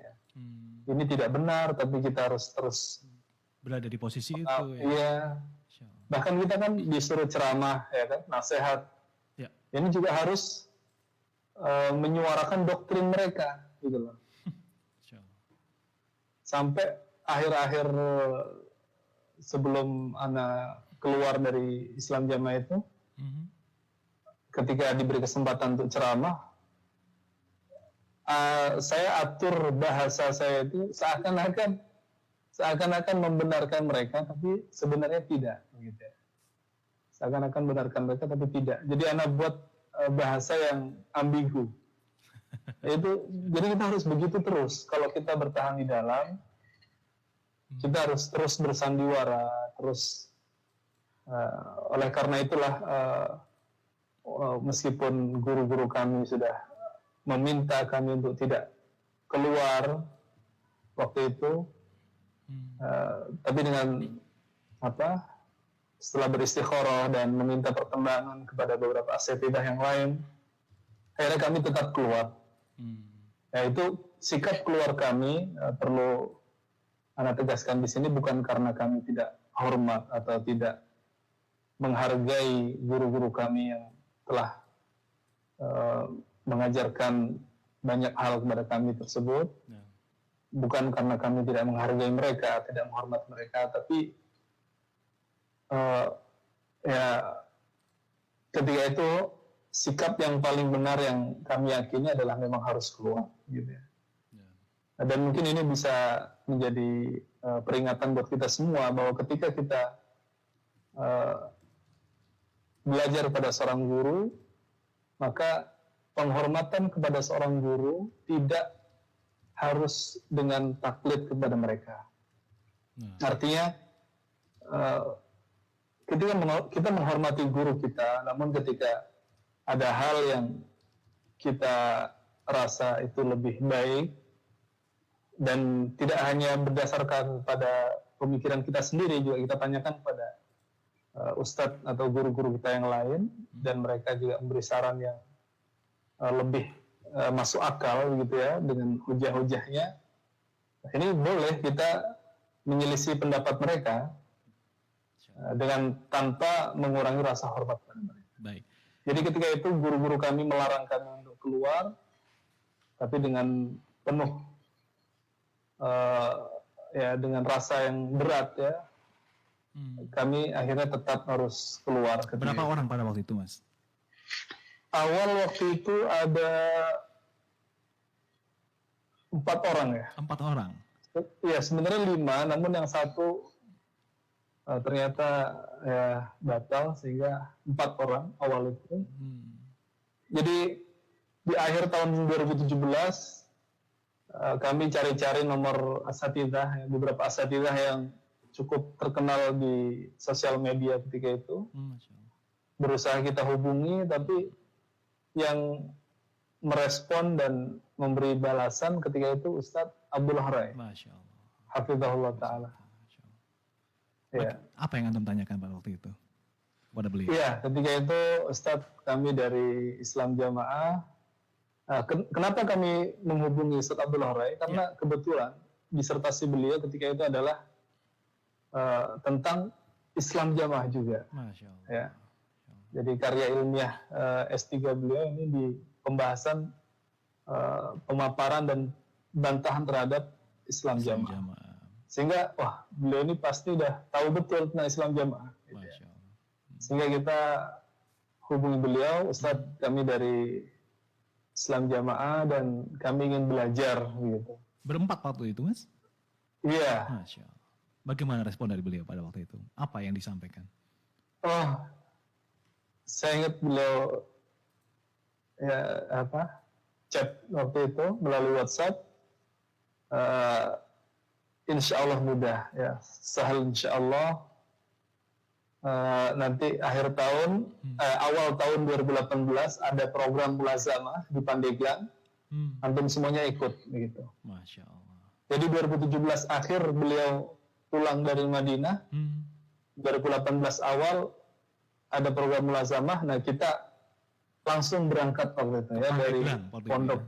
Ini tidak benar, tapi kita harus terus berada di posisi itu. Iya. Bahkan kita kan disuruh ceramah, ya kan, nasihat. Ya. Ini juga harus menyuarakan doktrin mereka, gitu loh. Sampai akhir-akhir sebelum Ana keluar dari Islam Jamaah itu, ketika diberi kesempatan untuk ceramah, saya atur bahasa saya itu seakan-akan membenarkan mereka, tapi sebenarnya tidak. Gitu. Seakan-akan membenarkan mereka, tapi tidak. Jadi Ana buat bahasa yang ambigu. Jadi kita harus begitu terus. Kalau kita bertahan di dalam, kita harus terus bersandiwara, terus. Oleh karena itulah, meskipun guru-guru kami sudah meminta kami untuk tidak keluar waktu itu, tapi dengan setelah beristikharah dan meminta pertimbangan kepada beberapa asatidzah yang lain, akhirnya kami tetap keluar. Yaitu sikap keluar kami perlu Ana tegaskan di sini bukan karena kami tidak hormat atau tidak menghargai guru-guru kami yang telah mengajarkan banyak hal kepada kami tersebut. Bukan karena kami tidak menghargai mereka, tidak menghormat mereka, tapi ketika itu sikap yang paling benar yang kami yakini adalah memang harus keluar, gitu ya. Dan mungkin ini bisa menjadi peringatan buat kita semua bahwa ketika kita belajar pada seorang guru, maka penghormatan kepada seorang guru tidak harus dengan taklid kepada mereka. Artinya ketika kita menghormati guru kita, namun ketika ada hal yang kita rasa itu lebih baik dan tidak hanya berdasarkan pada pemikiran kita sendiri, juga kita tanyakan pada ustadz atau guru-guru kita yang lain, dan mereka juga memberi saran yang lebih masuk akal gitu ya dengan hujah-hujahnya, ini boleh kita menyelisih pendapat mereka dengan tanpa mengurangi rasa hormat pada mereka. Baik. Jadi ketika itu guru-guru kami melarang kami untuk keluar, tapi dengan penuh ya dengan rasa yang berat ya, kami akhirnya tetap harus keluar. Berapa orang pada waktu itu, Mas? Awal waktu itu ada 4 orang ya. 4 orang? Ya sebenarnya 5, namun yang satu ternyata ya batal sehingga 4 orang awal itu. Jadi di akhir tahun 2017 kami cari-cari nomor asatidzah, beberapa asatidzah yang cukup terkenal di sosial media ketika itu. Berusaha kita hubungi, tapi yang merespon dan memberi balasan ketika itu Ustadz Abdul Harai. Masya Allah. Hafizahullah Ta'ala. Ya. Apa yang Antum tanyakan pada waktu itu kepada beliau? Iya, ketika itu Ustadz kami dari Islam Jamaah. Kenapa kami menghubungi Ustadz Abdul Harai? Karena kebetulan disertasi beliau ketika itu adalah tentang Islam Jamaah juga. Masya Allah. Ya. Jadi karya ilmiah S3 beliau ini di pembahasan pemaparan dan bantahan terhadap Islam Jamaah. Sehingga wah beliau ini pasti udah tahu betul tentang Islam Jamaah. Gitu ya. Sehingga kita hubungi beliau, Ustadz kami dari Islam Jamaah dan kami ingin belajar gitu. Berempat waktu itu, Mas? Iya. Masya Allah. Bagaimana respon dari beliau pada waktu itu? Apa yang disampaikan? Oh, saya ingat beliau ya chat waktu itu melalui WhatsApp. Insya Allah mudah ya, sahal insya Allah. Nanti akhir tahun, awal tahun 2018 ada program mulazamah di Pandeglang. Antum semuanya ikut begitu. Masya Allah. Jadi 2017 akhir beliau pulang dari Madinah. 2018 awal ada program mulazamah. Nah kita langsung berangkat waktu itu ya dari Pondok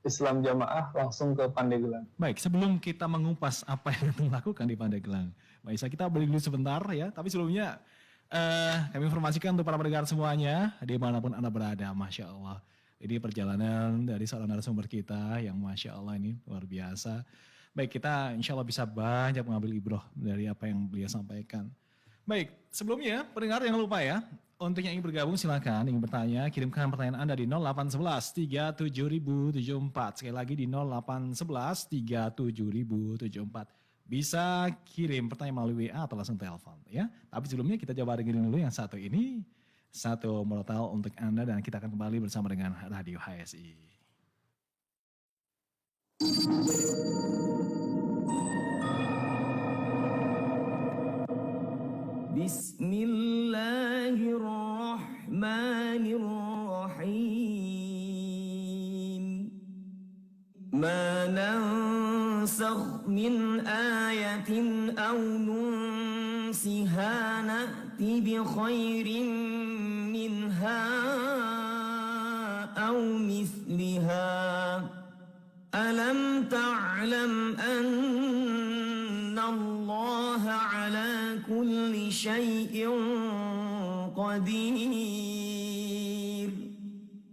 Islam Jamaah langsung ke Pandeglang. Baik, sebelum kita mengupas apa yang Antum lakukan di Pandeglang, Mbak Isa, kita beri dulu sebentar ya. Tapi sebelumnya kami informasikan untuk para pendengar semuanya dimanapun Anda berada, Masya Allah. Ini perjalanan dari seorang narasumber kita yang Masya Allah ini luar biasa. Baik, kita insya Allah bisa banyak mengambil ibroh dari apa yang beliau sampaikan. Baik, sebelumnya pendengar jangan lupa ya, untuk yang ingin bergabung silakan, ingin bertanya, kirimkan pertanyaan Anda di 0811 37074. Sekali lagi di 0811 37074. Bisa kirim pertanyaan melalui WA atau langsung telepon ya. Tapi sebelumnya kita coba dengerin dulu yang satu ini. Satu murotal untuk Anda dan kita akan kembali bersama dengan Radio HSI. Bismillahirrahmanirrahim. Ma nansakh min ayatin aw nunsiha na'ti bi khairin minha aw mithliha. Alam ta'lam anna Allah ala kulli syai'in qadir.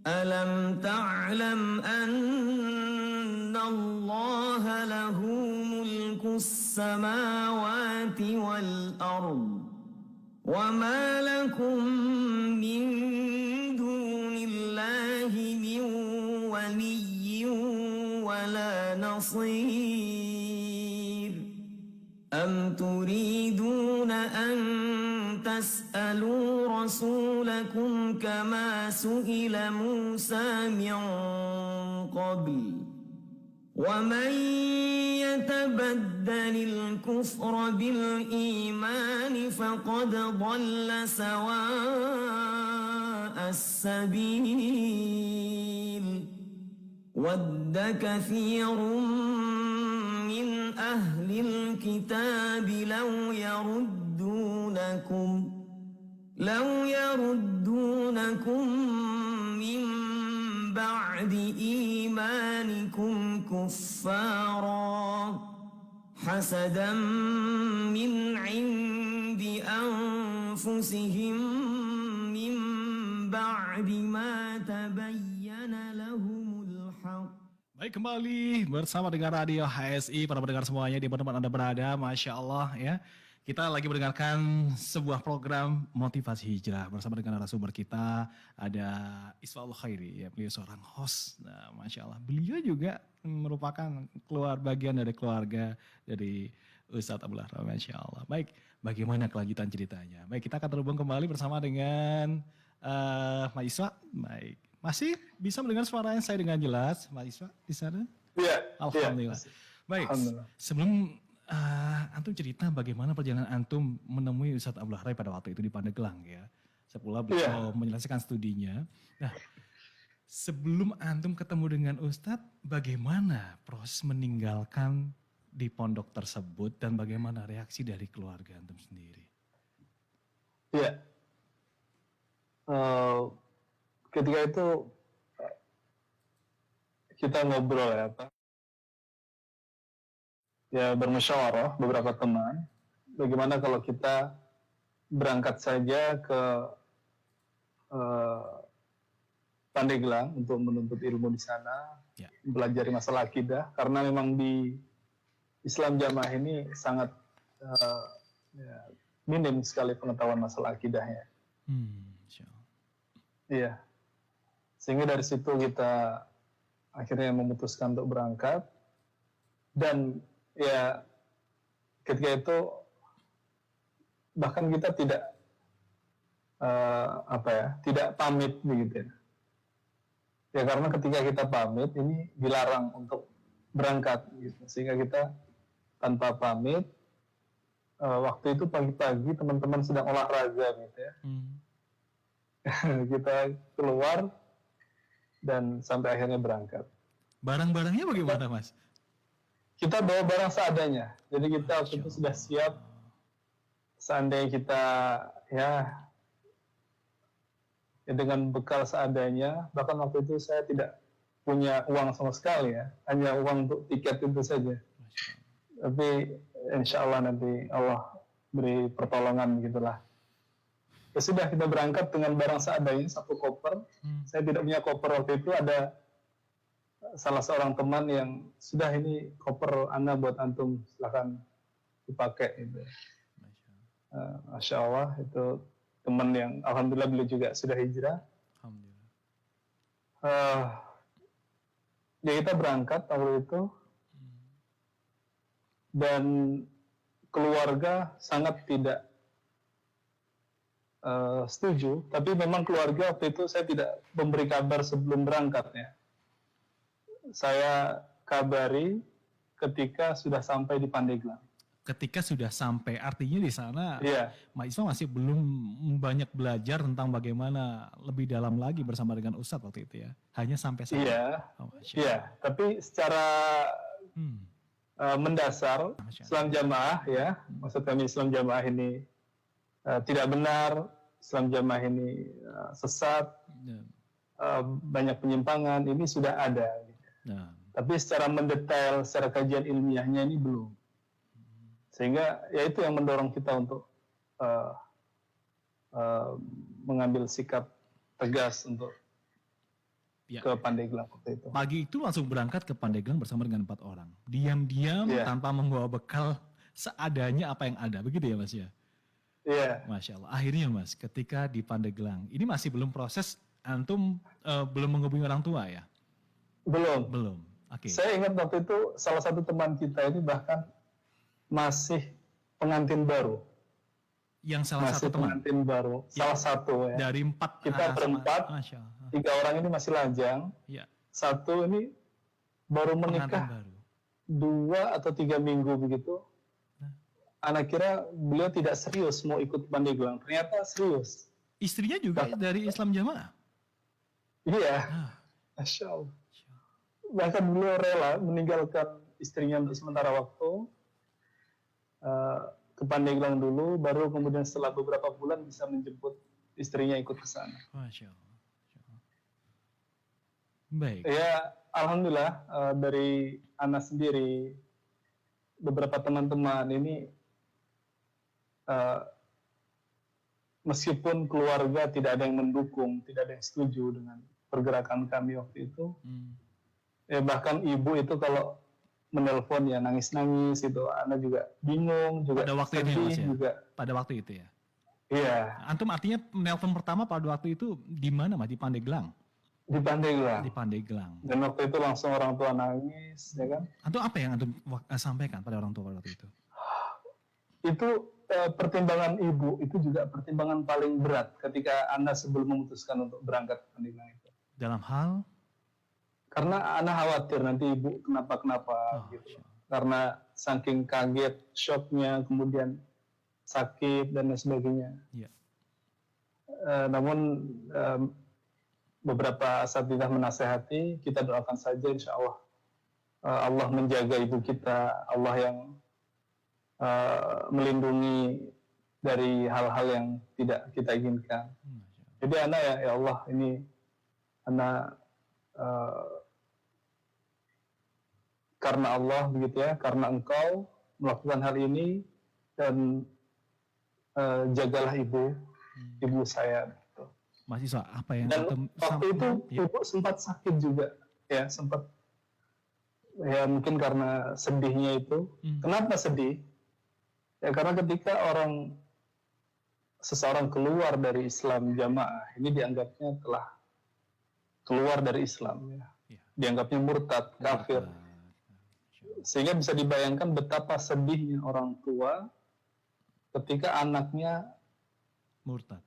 Alam ta'lam anna Allah lahu mulku samawati wal ard. Wa ma lakum min dunillahi min waliyyin wala nasir. Am turiduna an tas'alu rasulakum kama su'ila Musa min qabl. وَمَنْ يَتَبَدَّلِ الْكُفْرَ بِالْإِيمَانِ فَقَدْ ضَلَّ سَوَاءَ السَّبِيلِ. وَدَّ كَثِيرٌ مِّنْ أَهْلِ الْكِتَابِ لَوْ يَرُدُّونَكُمْ مِنْ بعد إيمانكم كفارا حسدا من عند أنفسهم من بعد ما تبين لهم الحق. Baik, kembali bersama dengan Radio HSI, para pendengar semuanya di mana Anda berada, Masya Allah ya. Kita lagi mendengarkan sebuah program motivasi hijrah bersama dengan narasumber kita, ada Isfaul Khairi, ya, beliau seorang host. Nah, Masya Allah, beliau juga merupakan bagian dari keluarga dari Ustadz Abdullah Rahman, Masya Allah. Baik, bagaimana kelanjutan ceritanya? Baik, kita akan terhubung kembali bersama dengan Mas Iswa. Baik. Masih bisa mendengar suara saya dengan jelas, Mas Iswa di sana? Iya. Alhamdulillah. Iya. Baik, Alhamdulillah. sebelum antum cerita bagaimana perjalanan antum menemui Ustadz Abdullah Rai pada waktu itu di Pandeglang ya. Setelah beliau menyelesaikan studinya. Nah, sebelum antum ketemu dengan Ustadz, bagaimana proses meninggalkan di pondok tersebut dan bagaimana reaksi dari keluarga antum sendiri? Iya. Ketika itu kita ngobrol ya Pak. Ya bermusyawarah beberapa teman. Bagaimana kalau kita berangkat saja ke Pandeglang untuk menuntut ilmu di sana, belajar masalah akidah. Karena memang di Islam Jamaah ini sangat minim sekali pengetahuan masalah akidahnya. Iya. Sehingga dari situ kita akhirnya memutuskan untuk berangkat. Dan ya ketika itu bahkan kita tidak tidak pamit begitu ya. Ya karena ketika kita pamit ini dilarang untuk berangkat gitu. Sehingga kita tanpa pamit waktu itu pagi-pagi teman-teman sedang olahraga gitu ya. Kita keluar dan sampai akhirnya berangkat. Barang-barangnya bagaimana, Mas? Kita bawa barang seadanya. Jadi kita waktu itu sudah siap. Seandainya kita ya dengan bekal seadanya. Bahkan waktu itu saya tidak punya uang sama sekali ya. Hanya uang untuk tiket itu saja. Tapi insya Allah nanti Allah beri pertolongan gitulah. Ya sudah, kita berangkat dengan barang seadanya, satu koper. Saya tidak punya koper waktu itu, ada salah seorang teman yang sudah ini koper Anda buat antum, silakan dipakai. Gitu. Masya Allah, itu teman yang alhamdulillah beliau juga sudah hijrah. Ya kita berangkat waktu itu, dan keluarga sangat tidak setuju, tapi memang keluarga waktu itu saya tidak memberi kabar sebelum berangkat ya. Saya kabari ketika sudah sampai di Pandeglang. Ketika sudah sampai, artinya di sana Mas Isma masih belum banyak belajar tentang bagaimana lebih dalam lagi bersama dengan Ustadz waktu itu ya. Hanya sampai sana. Iya, tapi secara mendasar Islam Jamaah ya, maksud kami Islam Jamaah ini tidak benar, Islam Jamaah ini sesat, banyak penyimpangan, ini sudah ada. Tapi secara mendetail, secara kajian ilmiahnya ini belum. Sehingga ya itu yang mendorong kita untuk mengambil sikap tegas untuk ke Pandeglang waktu itu. Pagi itu langsung berangkat ke Pandeglang bersama dengan 4 orang. Diam-diam tanpa membawa bekal, seadanya apa yang ada. Begitu ya Mas ya? Iya. Masya Allah. Akhirnya Mas, ketika di Pandeglang, ini masih belum proses, antum belum menghubungi orang tua ya? Belum. Oke. Saya ingat waktu itu salah satu teman kita ini bahkan masih pengantin baru. Yang salah satu teman? Pengantin baru. Salah satu ya. Dari 4. Kita berempat, 3 orang ini masih lajang. Ya. 1 ini baru menikah 2 atau 3 minggu begitu. Anak kira beliau tidak serius mau ikut Pandeglang. Ternyata serius. Istrinya juga dari Islam Jamaah? Iya. Masya Allah. Bahkan beliau rela meninggalkan istrinya untuk sementara waktu. Ke Pandeglang dulu, baru kemudian setelah beberapa bulan bisa menjemput istrinya ikut ke sana. Masya Allah. Baik. Ya, alhamdulillah dari Anas sendiri, beberapa teman-teman ini eh, meskipun keluarga tidak ada yang mendukung, tidak ada yang setuju dengan pergerakan kami waktu itu, bahkan ibu itu kalau menelpon ya nangis-nangis itu, anak juga bingung, juga Pada waktu itu ya, sedih Mas ya? juga. Pada waktu itu ya. Iya, Antum artinya menelpon pertama pada waktu itu di mana, Mas? Di Pandeglang. di Pandeglang. Di Pandeglang. Dan waktu itu langsung orang tua nangis, ya kan? Antum apa yang antum sampaikan pada orang tua pada waktu itu? Itu pertimbangan ibu itu juga pertimbangan paling berat ketika Anda sebelum memutuskan untuk berangkat ke Pandeglang itu. Dalam hal Karena Anda khawatir nanti ibu kenapa-kenapa gitu. Karena saking kaget, shocknya, kemudian sakit dan lain sebagainya. Ya. Namun beberapa asatidzah menasehati, kita doakan saja insya Allah Allah menjaga ibu kita, Allah yang melindungi dari hal-hal yang tidak kita inginkan. Jadi anak ya Allah ini anak karena Allah begitu ya, karena engkau melakukan hal ini dan jagalah ibu saya. Gitu. Mahasiswa apa yang dan antum waktu itu ya. ibu sempat sakit juga ya, sempat ya mungkin karena sedihnya itu. Kenapa sedih? Ya karena ketika seseorang keluar dari Islam jamaah, ini dianggapnya telah keluar dari Islam ya. Dianggapnya murtad, kafir. Sehingga bisa dibayangkan betapa sedihnya orang tua ketika anaknya murtad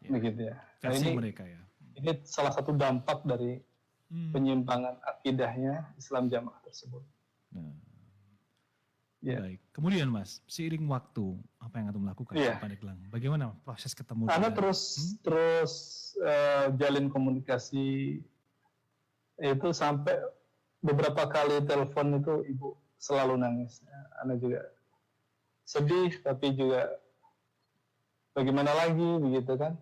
ya. Begitu ya. Nah, Versi mereka ya. Ini salah satu dampak dari penyimpangan akidahnya Islam jamaah tersebut. Nah. Ya. Baik. Kemudian Mas, seiring waktu apa yang antum lakukan di Pandeglang? Bagaimana proses ketemu? Anda terus jalin komunikasi itu sampai beberapa kali telepon itu ibu selalu nangis. Anda juga sedih tapi juga bagaimana lagi begitu kan?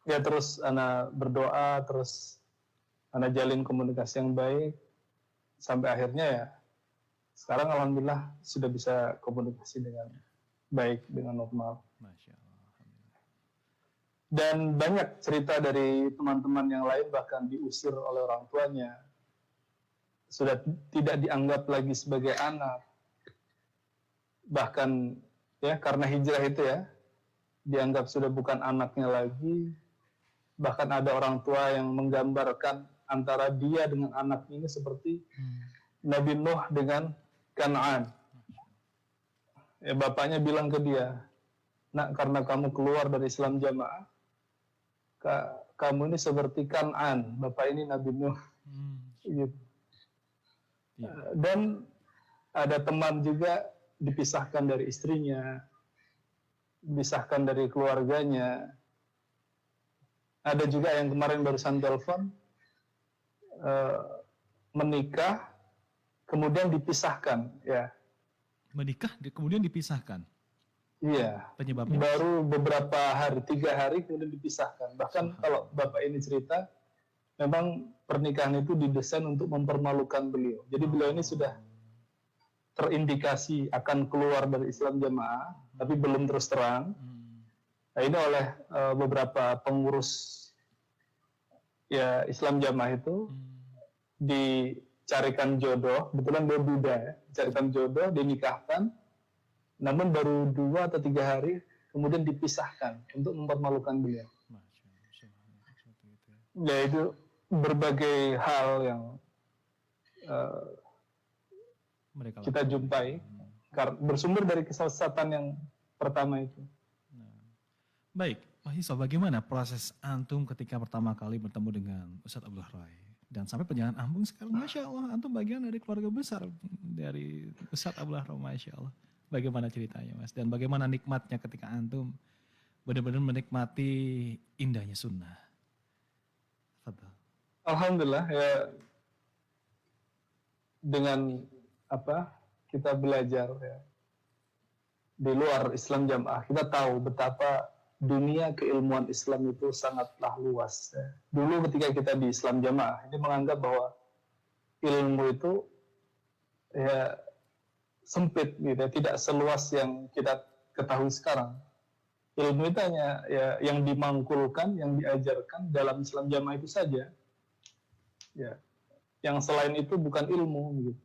Ya terus Anda berdoa, terus Anda jalin komunikasi yang baik sampai akhirnya ya sekarang alhamdulillah sudah bisa komunikasi dengan baik, dengan normal. Masya Allah. Dan banyak cerita dari teman-teman yang lain bahkan diusir oleh orang tuanya, sudah tidak dianggap lagi sebagai anak, bahkan ya karena hijrah itu ya dianggap sudah bukan anaknya lagi. Bahkan ada orang tua yang menggambarkan antara dia dengan anaknya ini seperti Nabi Nuh dengan Kan'an. Ya, bapaknya bilang ke dia, nak karena kamu keluar dari Islam jamaah, kamu ini seperti Kan'an, bapak ini Nabi Nuh. Gitu. Dan ada teman juga dipisahkan dari istrinya, dipisahkan dari keluarganya. Ada juga yang kemarin barusan telepon, menikah, kemudian dipisahkan. Ya. Menikah, kemudian dipisahkan? Iya. Penyebabnya? Baru beberapa hari, 3 hari kemudian dipisahkan. Bahkan kalau bapak ini cerita, memang pernikahan itu didesain untuk mempermalukan beliau. Jadi beliau ini sudah terindikasi akan keluar dari Islam jamaah, tapi belum terus terang. Nah, ini oleh beberapa pengurus ya Islam jamaah itu dicarikan jodoh, kebetulan dia Buddha ya, dicarikan jodoh, dinikahkan, namun baru 2 atau 3 hari kemudian dipisahkan untuk mempermalukan beliau. Ya itu berbagai hal yang kita jumpai bersumber dari kesesatan yang pertama itu. Baik, mahasiswa, bagaimana proses antum ketika pertama kali bertemu dengan Ustadz Abdullah Roy? Dan sampai perjalanan antum sekarang, Masya Allah, antum bagian dari keluarga besar dari Ustadz Abdullah Roy, Masya Allah. Bagaimana ceritanya, Mas? Dan bagaimana nikmatnya ketika antum benar-benar menikmati indahnya sunnah? Fadhal. Alhamdulillah, ya dengan kita belajar ya di luar Islam jamaah, kita tahu betapa dunia keilmuan Islam itu sangatlah luas. Dulu ketika kita di Islam Jamaah, ini menganggap bahwa ilmu itu ya sempit, gitu, tidak seluas yang kita ketahui sekarang. Ilmu itu hanya ya, yang dimangkulkan, yang diajarkan dalam Islam Jamaah itu saja. Ya, yang selain itu bukan ilmu, gitu.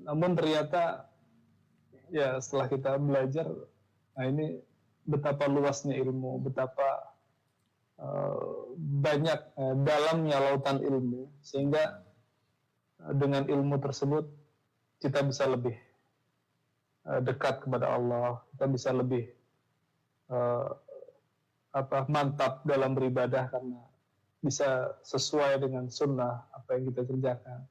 Namun ternyata ya setelah kita belajar, nah ini betapa luasnya ilmu, betapa banyak dalamnya lautan ilmu, sehingga dengan ilmu tersebut kita bisa lebih dekat kepada Allah, kita bisa lebih mantap dalam beribadah karena bisa sesuai dengan sunnah apa yang kita kerjakan.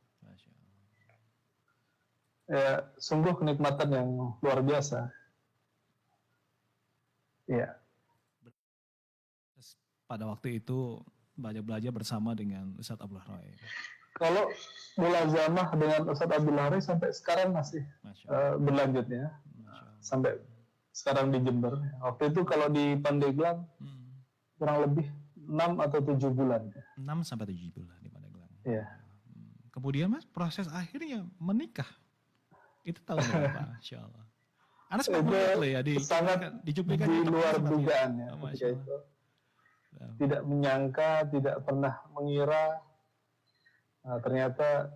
Ya, sungguh kenikmatan yang luar biasa. Ya. Pada waktu itu belajar bersama dengan Ustadz Abdullah Roy. Kalau mulazamah dengan Ustadz Abdullah Roy sampai sekarang masih berlanjut ya. Sampai sekarang di Jember. Waktu itu kalau di Pandeglang kurang lebih 6 atau 7 bulan. 6 sampai 7 bulan di Pandeglang. Iya. Kemudian Mas, proses akhirnya menikah. Itu tahun berapa? Insya Allah. Anas sempat ya sangat di luar dugaan ya. Ketika itu. Tidak menyangka, tidak pernah mengira ternyata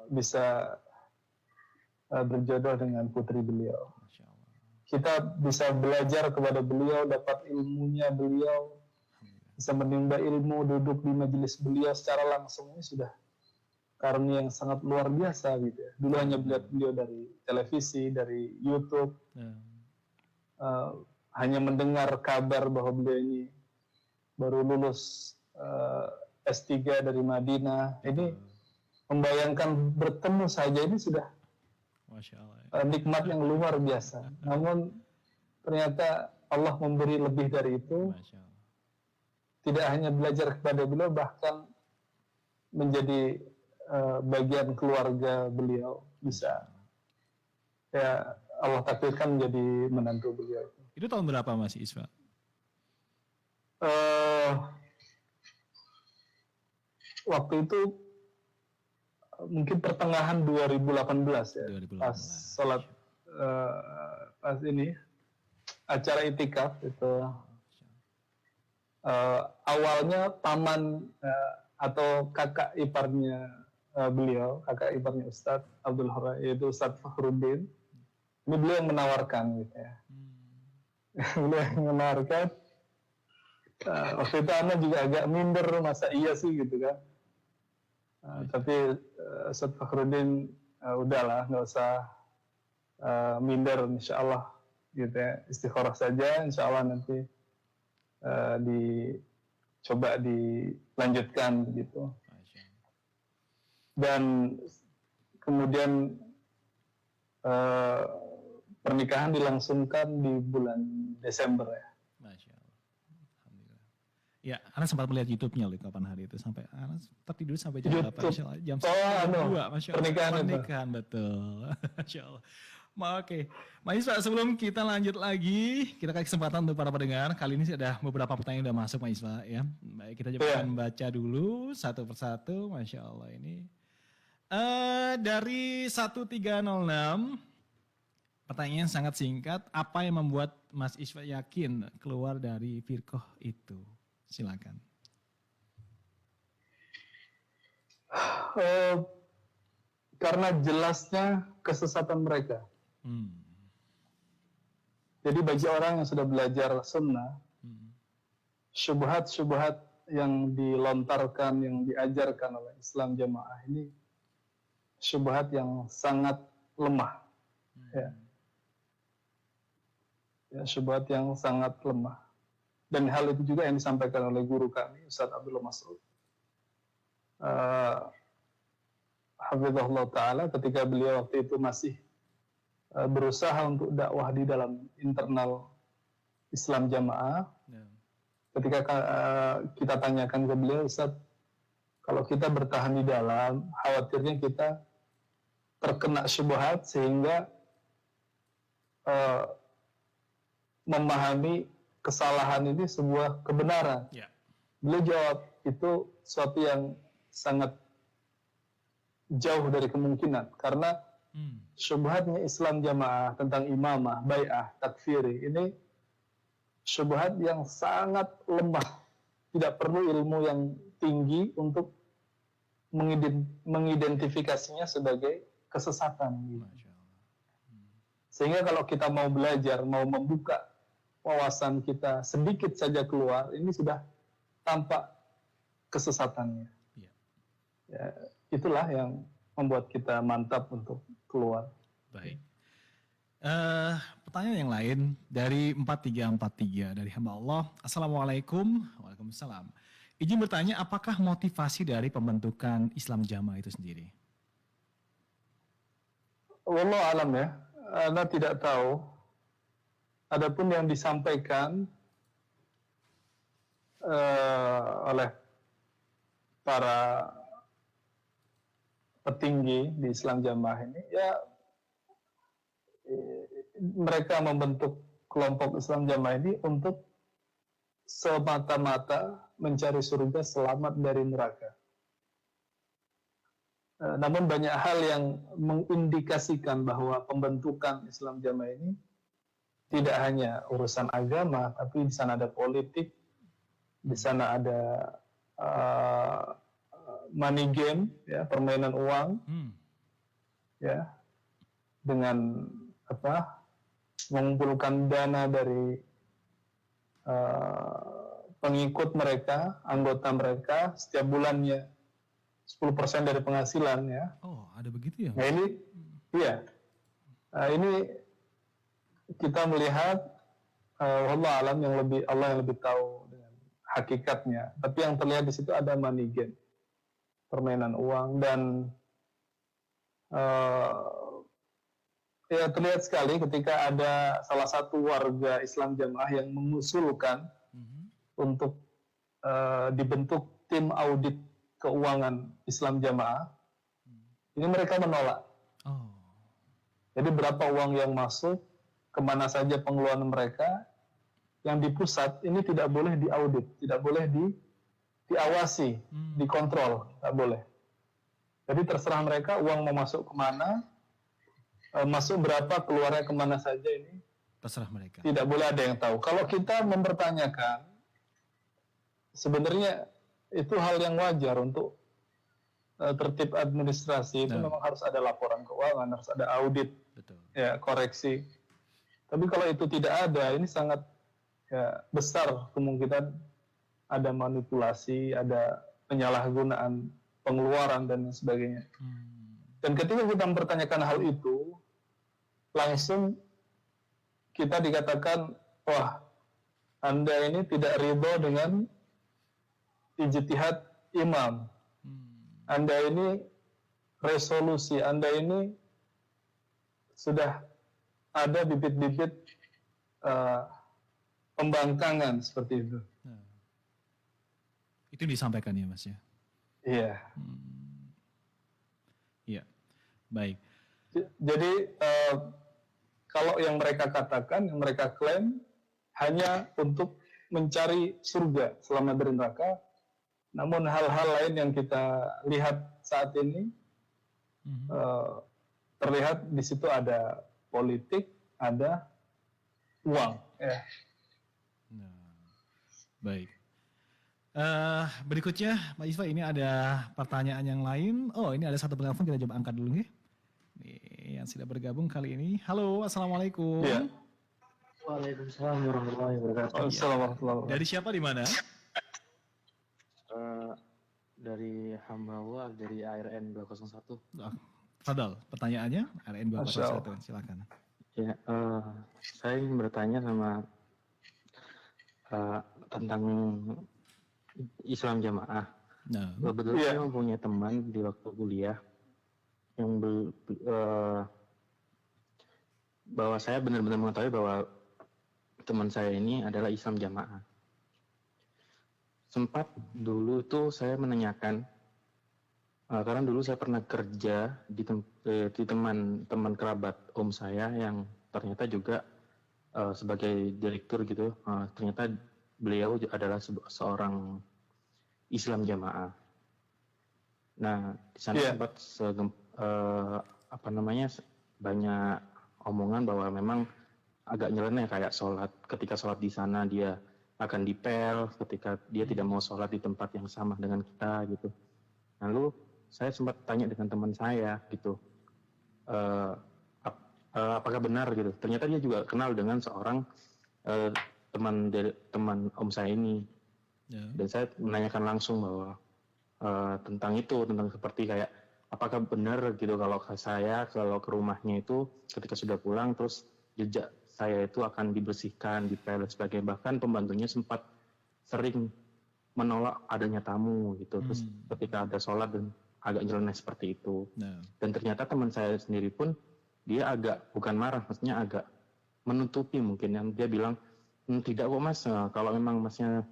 bisa berjodoh dengan putri beliau. Kita bisa belajar kepada beliau, dapat ilmunya beliau, bisa menimba ilmu, duduk di majelis beliau secara langsung, ini sudah karunia yang sangat luar biasa gitu ya. Dulu hanya melihat beliau dari televisi, dari YouTube, hanya mendengar kabar bahwa beliau ini baru lulus S3 dari Madinah. Ini membayangkan bertemu saja ini sudah Masya Allah, ya. Nikmat yang luar biasa. Namun ternyata Allah memberi lebih dari itu. Tidak hanya belajar kepada beliau, bahkan menjadi bagian keluarga beliau, bisa ya Allah takdirkan menjadi menantu beliau. Itu tahun berapa Mas Isfa? Waktu itu mungkin pertengahan 2018 ya. 2018. Pas sholat pas ini acara itikaf itu awalnya paman atau kakak iparnya beliau, kakak iparnya Ustadz Abdul Hora, yaitu Ustadz Fakhruddin. Ini beliau yang menawarkan gitu ya. Beliau yang menawarkan. Waktu itu Ana juga agak minder, masa iya sih gitu kan. Tapi Ustadz Fakhruddin udahlah, nggak usah minder, insya Allah gitu ya, istikharah saja, insya Allah nanti dicoba dilanjutkan begitu. Dan kemudian pernikahan dilangsungkan di bulan Desember ya. Masya Allah. Alhamdulillah. Ya, Ana sempat melihat YouTube-nya loh kapan hari itu, sampai Ana tertidur sampai jam berapa? Jam 2, Masya Allah. Pernikahan betul. Masya Allah. Oke, Mas Isfa, sebelum kita lanjut lagi, kita kasih kesempatan untuk para pendengar. Kali ini ada beberapa pertanyaan yang sudah masuk, Mas Isfa ya. Baik, kita coba akan baca dulu satu persatu. Masya Allah ini. Dari 1306, pertanyaan sangat singkat. Apa yang membuat Mas Isfa yakin keluar dari firqah itu? Silakan. Karena jelasnya kesesatan mereka. Jadi bagi orang yang sudah belajar sunnah, syubhat-syubhat yang dilontarkan, yang diajarkan oleh Islam Jamaah ini syubhat yang sangat lemah. Ya, syubhat yang sangat lemah. Dan hal itu juga yang disampaikan oleh guru kami, Ustadz Abdullah Mas'ud. Hafizahullah Ta'ala, ketika beliau waktu itu masih berusaha untuk dakwah di dalam internal Islam Jamaah. Ketika kita tanyakan ke beliau, Ustaz, kalau kita bertahan di dalam, khawatirnya kita terkena syubhat sehingga memahami kesalahan ini sebuah kebenaran. Ya. Beliau jawab, itu suatu yang sangat jauh dari kemungkinan. Karena syubhatnya Islam jamaah tentang imamah, bai'ah, takfiri, ini syubhat yang sangat lemah. Tidak perlu ilmu yang tinggi untuk mengidentifikasinya sebagai kesesatan. Sehingga kalau kita mau belajar, mau membuka wawasan kita sedikit saja keluar, ini sudah tampak kesesatannya. Ya, itulah yang membuat kita mantap untuk keluar. Baik. Pertanyaan yang lain dari 4343 dari hamba Allah. Assalamualaikum. Waalaikumsalam. Izin bertanya, apakah motivasi dari pembentukan Islam Jamaah itu sendiri? Wallahu alam ya. Anda tidak tahu. Adapun yang disampaikan oleh para petinggi di Islam Jamaah ini, ya mereka membentuk kelompok Islam Jamaah ini untuk semata-mata mencari surga, selamat dari neraka. Namun banyak hal yang mengindikasikan bahwa pembentukan Islam Jamaah ini tidak hanya urusan agama, tapi di sana ada politik, di sana ada money game, ya, permainan uang, ya, dengan mengumpulkan dana dari pengikut mereka, anggota mereka setiap bulannya 10% dari penghasilan, ya. Oh, ada begitu ya? Nah ini, iya, ini kita melihat Allah alam yang lebih tahu dengan hakikatnya. Tapi yang terlihat di situ ada money game, permainan uang, dan ya terlihat sekali ketika ada salah satu warga Islam Jamaah yang mengusulkan untuk dibentuk tim audit keuangan Islam Jamaah. Ini mereka menolak. Oh. Jadi berapa uang yang masuk, kemana saja pengeluaran mereka, yang di pusat ini tidak boleh diaudit, tidak boleh diawasi, dikontrol, tidak boleh. Jadi terserah mereka uang mau masuk kemana, masuk berapa, keluarnya kemana saja, ini terserah mereka. Tidak boleh ada yang tahu. Kalau kita mempertanyakan, sebenarnya itu hal yang wajar untuk tertib administrasi. Itu memang harus ada laporan keuangan, harus ada audit, ya, koreksi. Tapi kalau itu tidak ada, ini sangat besar kemungkinan ada manipulasi, ada penyalahgunaan pengeluaran dan sebagainya. Dan ketika kita mempertanyakan hal itu, langsung kita dikatakan, wah, Anda ini tidak ridho dengan ijtihad imam. Anda ini resolusi, Anda ini sudah ada bibit-bibit pembangkangan seperti itu. Itu disampaikan ya, Mas ya? Iya. Iya, baik. Jadi kalau yang mereka katakan, yang mereka klaim hanya untuk mencari surga selama dari neraka, namun hal-hal lain yang kita lihat saat ini terlihat di situ ada politik, ada uang. Ya. Baik. Berikutnya, Pak Isfa, ini ada pertanyaan yang lain. Oh, ini ada satu penelpon, kita coba angkat dulu nih. Nih, yang sudah bergabung kali ini. Halo, assalamualaikum. Ya. Waalaikumsalam warahmatullahi wabarakatuh. Assalamualaikum. Dari siapa, di mana? Dari hamba Allah, dari ARN 201. Fadal, pertanyaannya ARN 201, silakan. Ya, saya ingin bertanya sama tentang Islam Jamaah. Kebetulan saya mempunyai teman di waktu kuliah yang bahwa saya benar-benar mengetahui bahwa teman saya ini adalah Islam Jamaah. Sempat dulu tuh saya menanyakan, karena dulu saya pernah kerja di teman kerabat om saya yang ternyata juga sebagai direktur gitu, ternyata beliau adalah seorang Islam jamaah. Nah, di sana sempat banyak omongan bahwa memang agak nyeleneh kayak sholat. Ketika sholat di sana dia akan dipel, ketika dia tidak mau sholat di tempat yang sama dengan kita gitu. Lalu saya sempat tanya dengan teman saya gitu, apakah benar gitu. Ternyata dia juga kenal dengan seorang teman om saya ini. Dan saya menanyakan langsung bahwa tentang seperti kayak apakah benar gitu kalau ke rumahnya itu ketika sudah pulang terus jejak saya itu akan dibersihkan, dipel dan sebagainya. Bahkan pembantunya sempat sering menolak adanya tamu gitu. Terus ketika ada sholat dan agak nyeleneh seperti itu. Dan ternyata teman saya sendiri pun dia agak bukan marah, maksudnya agak menutupi mungkin. Yang dia bilang tidak kok mas, kalau memang masnya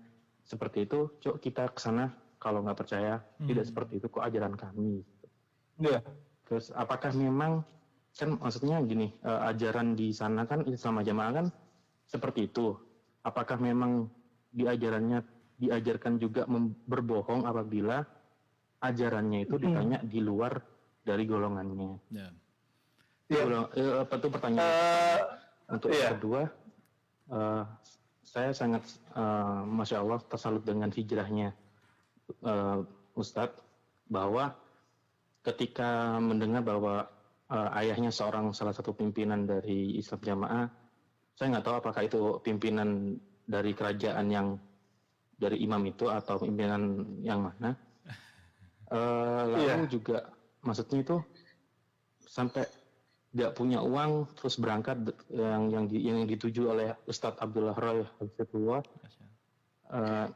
seperti itu, coba kita kesana. Kalau nggak percaya tidak seperti itu kok ajaran kami. Terus apakah memang kan maksudnya gini, ajaran di sana kan Islam jamaah kan seperti itu. Apakah memang diajarkan juga berbohong apabila ajarannya itu ditanya di luar dari golongannya? Itu pertanyaan. Untuk yang kedua, saya sangat Masya Allah tersalut dengan hijrahnya Ustadz, bahwa ketika mendengar bahwa ayahnya salah satu pimpinan dari Islam Jamaah, saya nggak tahu apakah itu pimpinan dari kerajaan yang dari imam itu atau pimpinan yang mana. Lalu juga maksudnya itu sampai nggak punya uang terus berangkat yang dituju oleh Ustadz Abdullah Roy Hafizahullah.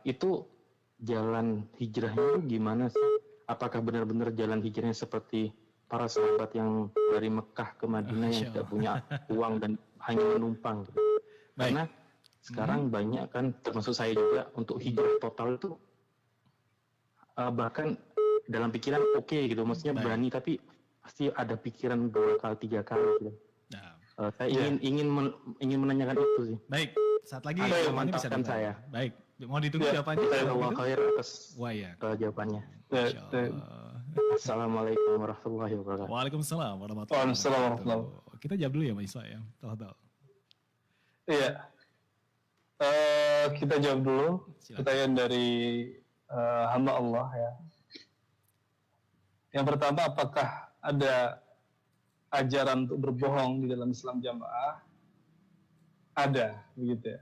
Itu jalan hijrahnya itu gimana sih? Apakah benar-benar jalan hijrahnya seperti para sahabat yang dari Mekah ke Madinah yang tidak punya uang dan hanya menumpang gitu? Karena sekarang banyak kan, termasuk saya juga, untuk hijrah total itu bahkan dalam pikiran oke gitu, maksudnya berani, tapi pasti ada pikiran 2 kali 3 kali gitu. Saya ingin menanyakan itu sih. Baik, saat lagi jawabannya bisa ditanya. Saya. Baik, mau ditunggu jawabannya. Saya khair atas jawabannya. Assalamualaikum warahmatullahi wabarakatuh. Waalaikumsalam warahmatullahi wabarakatuh. Kita jawab dulu ya Mas Iswa ya. Iya. Kita jawab dulu. Pertanyaan dari hamba Allah ya. Yang pertama, apakah ada ajaran untuk berbohong di dalam Islam Jamaah? Ada, begitu ya.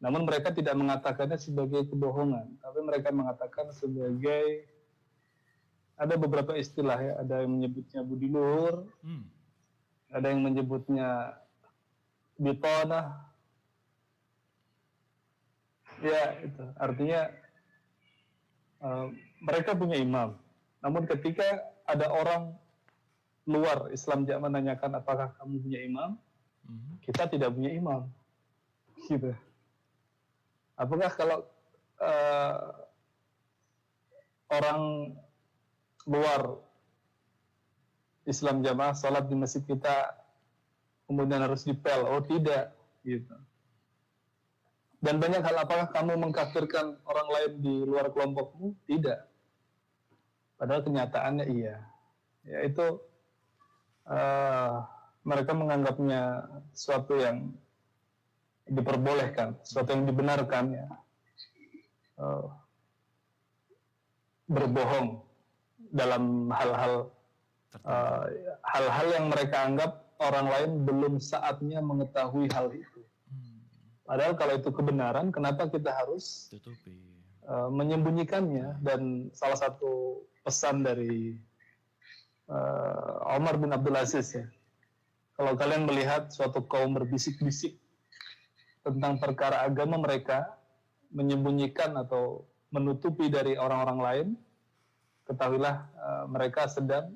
Namun mereka tidak mengatakannya sebagai kebohongan, tapi mereka mengatakan sebagai, ada beberapa istilah ya, ada yang menyebutnya budi luhur, ada yang menyebutnya bitonah. Ya, itu artinya mereka punya imam. Namun ketika ada orang luar Islam Jamaah menanyakan apakah kamu punya imam, kita tidak punya imam. Gitu. Apakah kalau orang luar Islam Jamaah sholat di masjid kita kemudian harus dipel? Oh tidak, gitu. Dan banyak hal, apakah kamu mengkafirkan orang lain di luar kelompokmu? Tidak. Padahal kenyataannya iya. Yaitu mereka menganggapnya sesuatu yang diperbolehkan, sesuatu yang dibenarkan ya. Berbohong dalam hal-hal yang mereka anggap orang lain belum saatnya mengetahui hal itu. Padahal kalau itu kebenaran, kenapa kita harus menyembunyikannya? Dan salah satu pesan dari Omar bin Abdul Aziz ya, kalau kalian melihat suatu kaum berbisik-bisik tentang perkara agama mereka, menyembunyikan atau menutupi dari orang-orang lain, ketahuilah mereka sedang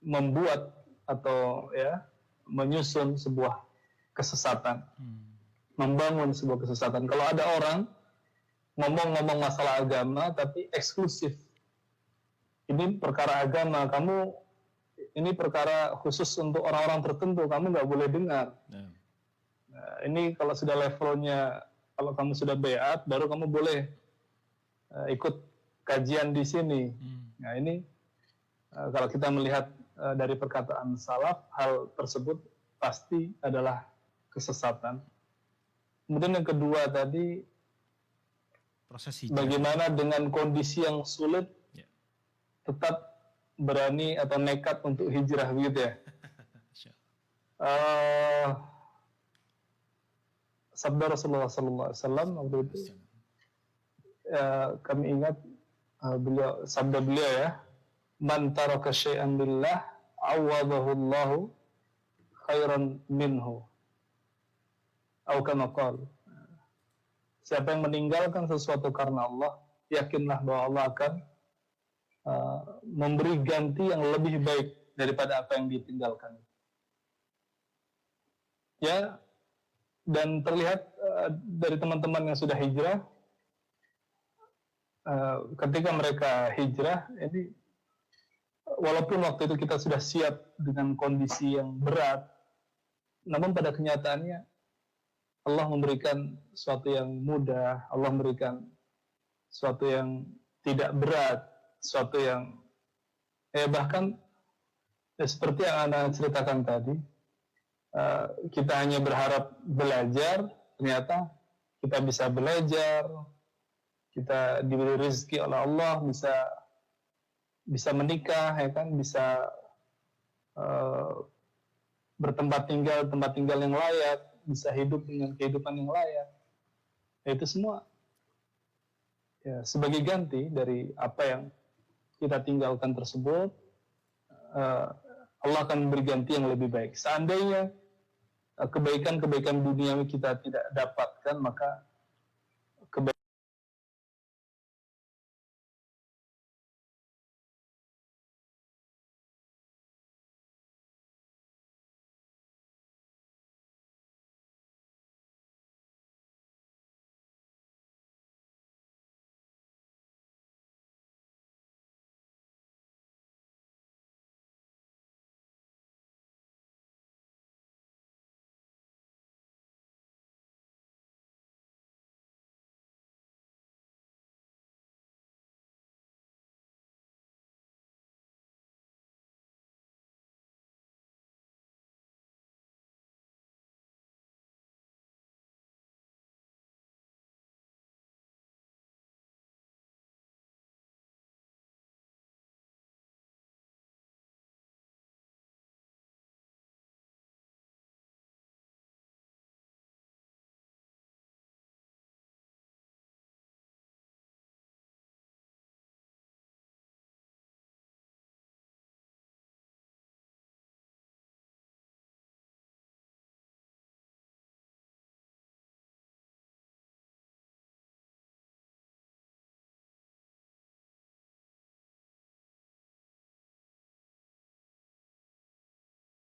membuat atau ya menyusun sebuah kesesatan, membangun sebuah kesesatan. Kalau ada orang ngomong-ngomong masalah agama tapi eksklusif, ini perkara agama, kamu ini perkara khusus untuk orang-orang tertentu, kamu nggak boleh dengar. Nah, Nah, ini kalau sudah levelnya, kalau kamu sudah beat, baru kamu boleh ikut kajian di sini. Nah ini kalau kita melihat dari perkataan salaf, hal tersebut pasti adalah kesesatan. Kemudian yang kedua tadi, proses hijrah. bagaimana dengan kondisi yang sulit, Ya. tetap berani atau nekat untuk hijrah gitu ya. Masya Sabda Rasulullah SAW waktu itu, kami ingat sabda beliau ya, man taraka syai'an billah awadahu Allahu khairan minhu. Atau kama qala. Siapa yang meninggalkan sesuatu karena Allah, yakinlah bahwa Allah akan memberi ganti yang lebih baik daripada apa yang ditinggalkan. Ya, dan terlihat dari teman-teman yang sudah hijrah, ketika mereka hijrah, ini walaupun waktu itu kita sudah siap dengan kondisi yang berat, namun pada kenyataannya Allah memberikan sesuatu yang mudah, Allah memberikan sesuatu yang tidak berat, sesuatu yang bahkan seperti yang Anda ceritakan tadi, kita hanya berharap belajar, ternyata kita bisa belajar, kita diberi rezeki oleh Allah, bisa menikah, ya kan, bisa bertempat tinggal yang layak, bisa hidup dengan kehidupan yang layak. Itu semua ya, sebagai ganti dari apa yang kita tinggalkan tersebut, Allah akan memberi ganti yang lebih baik. Seandainya kebaikan-kebaikan dunia kita tidak dapatkan, maka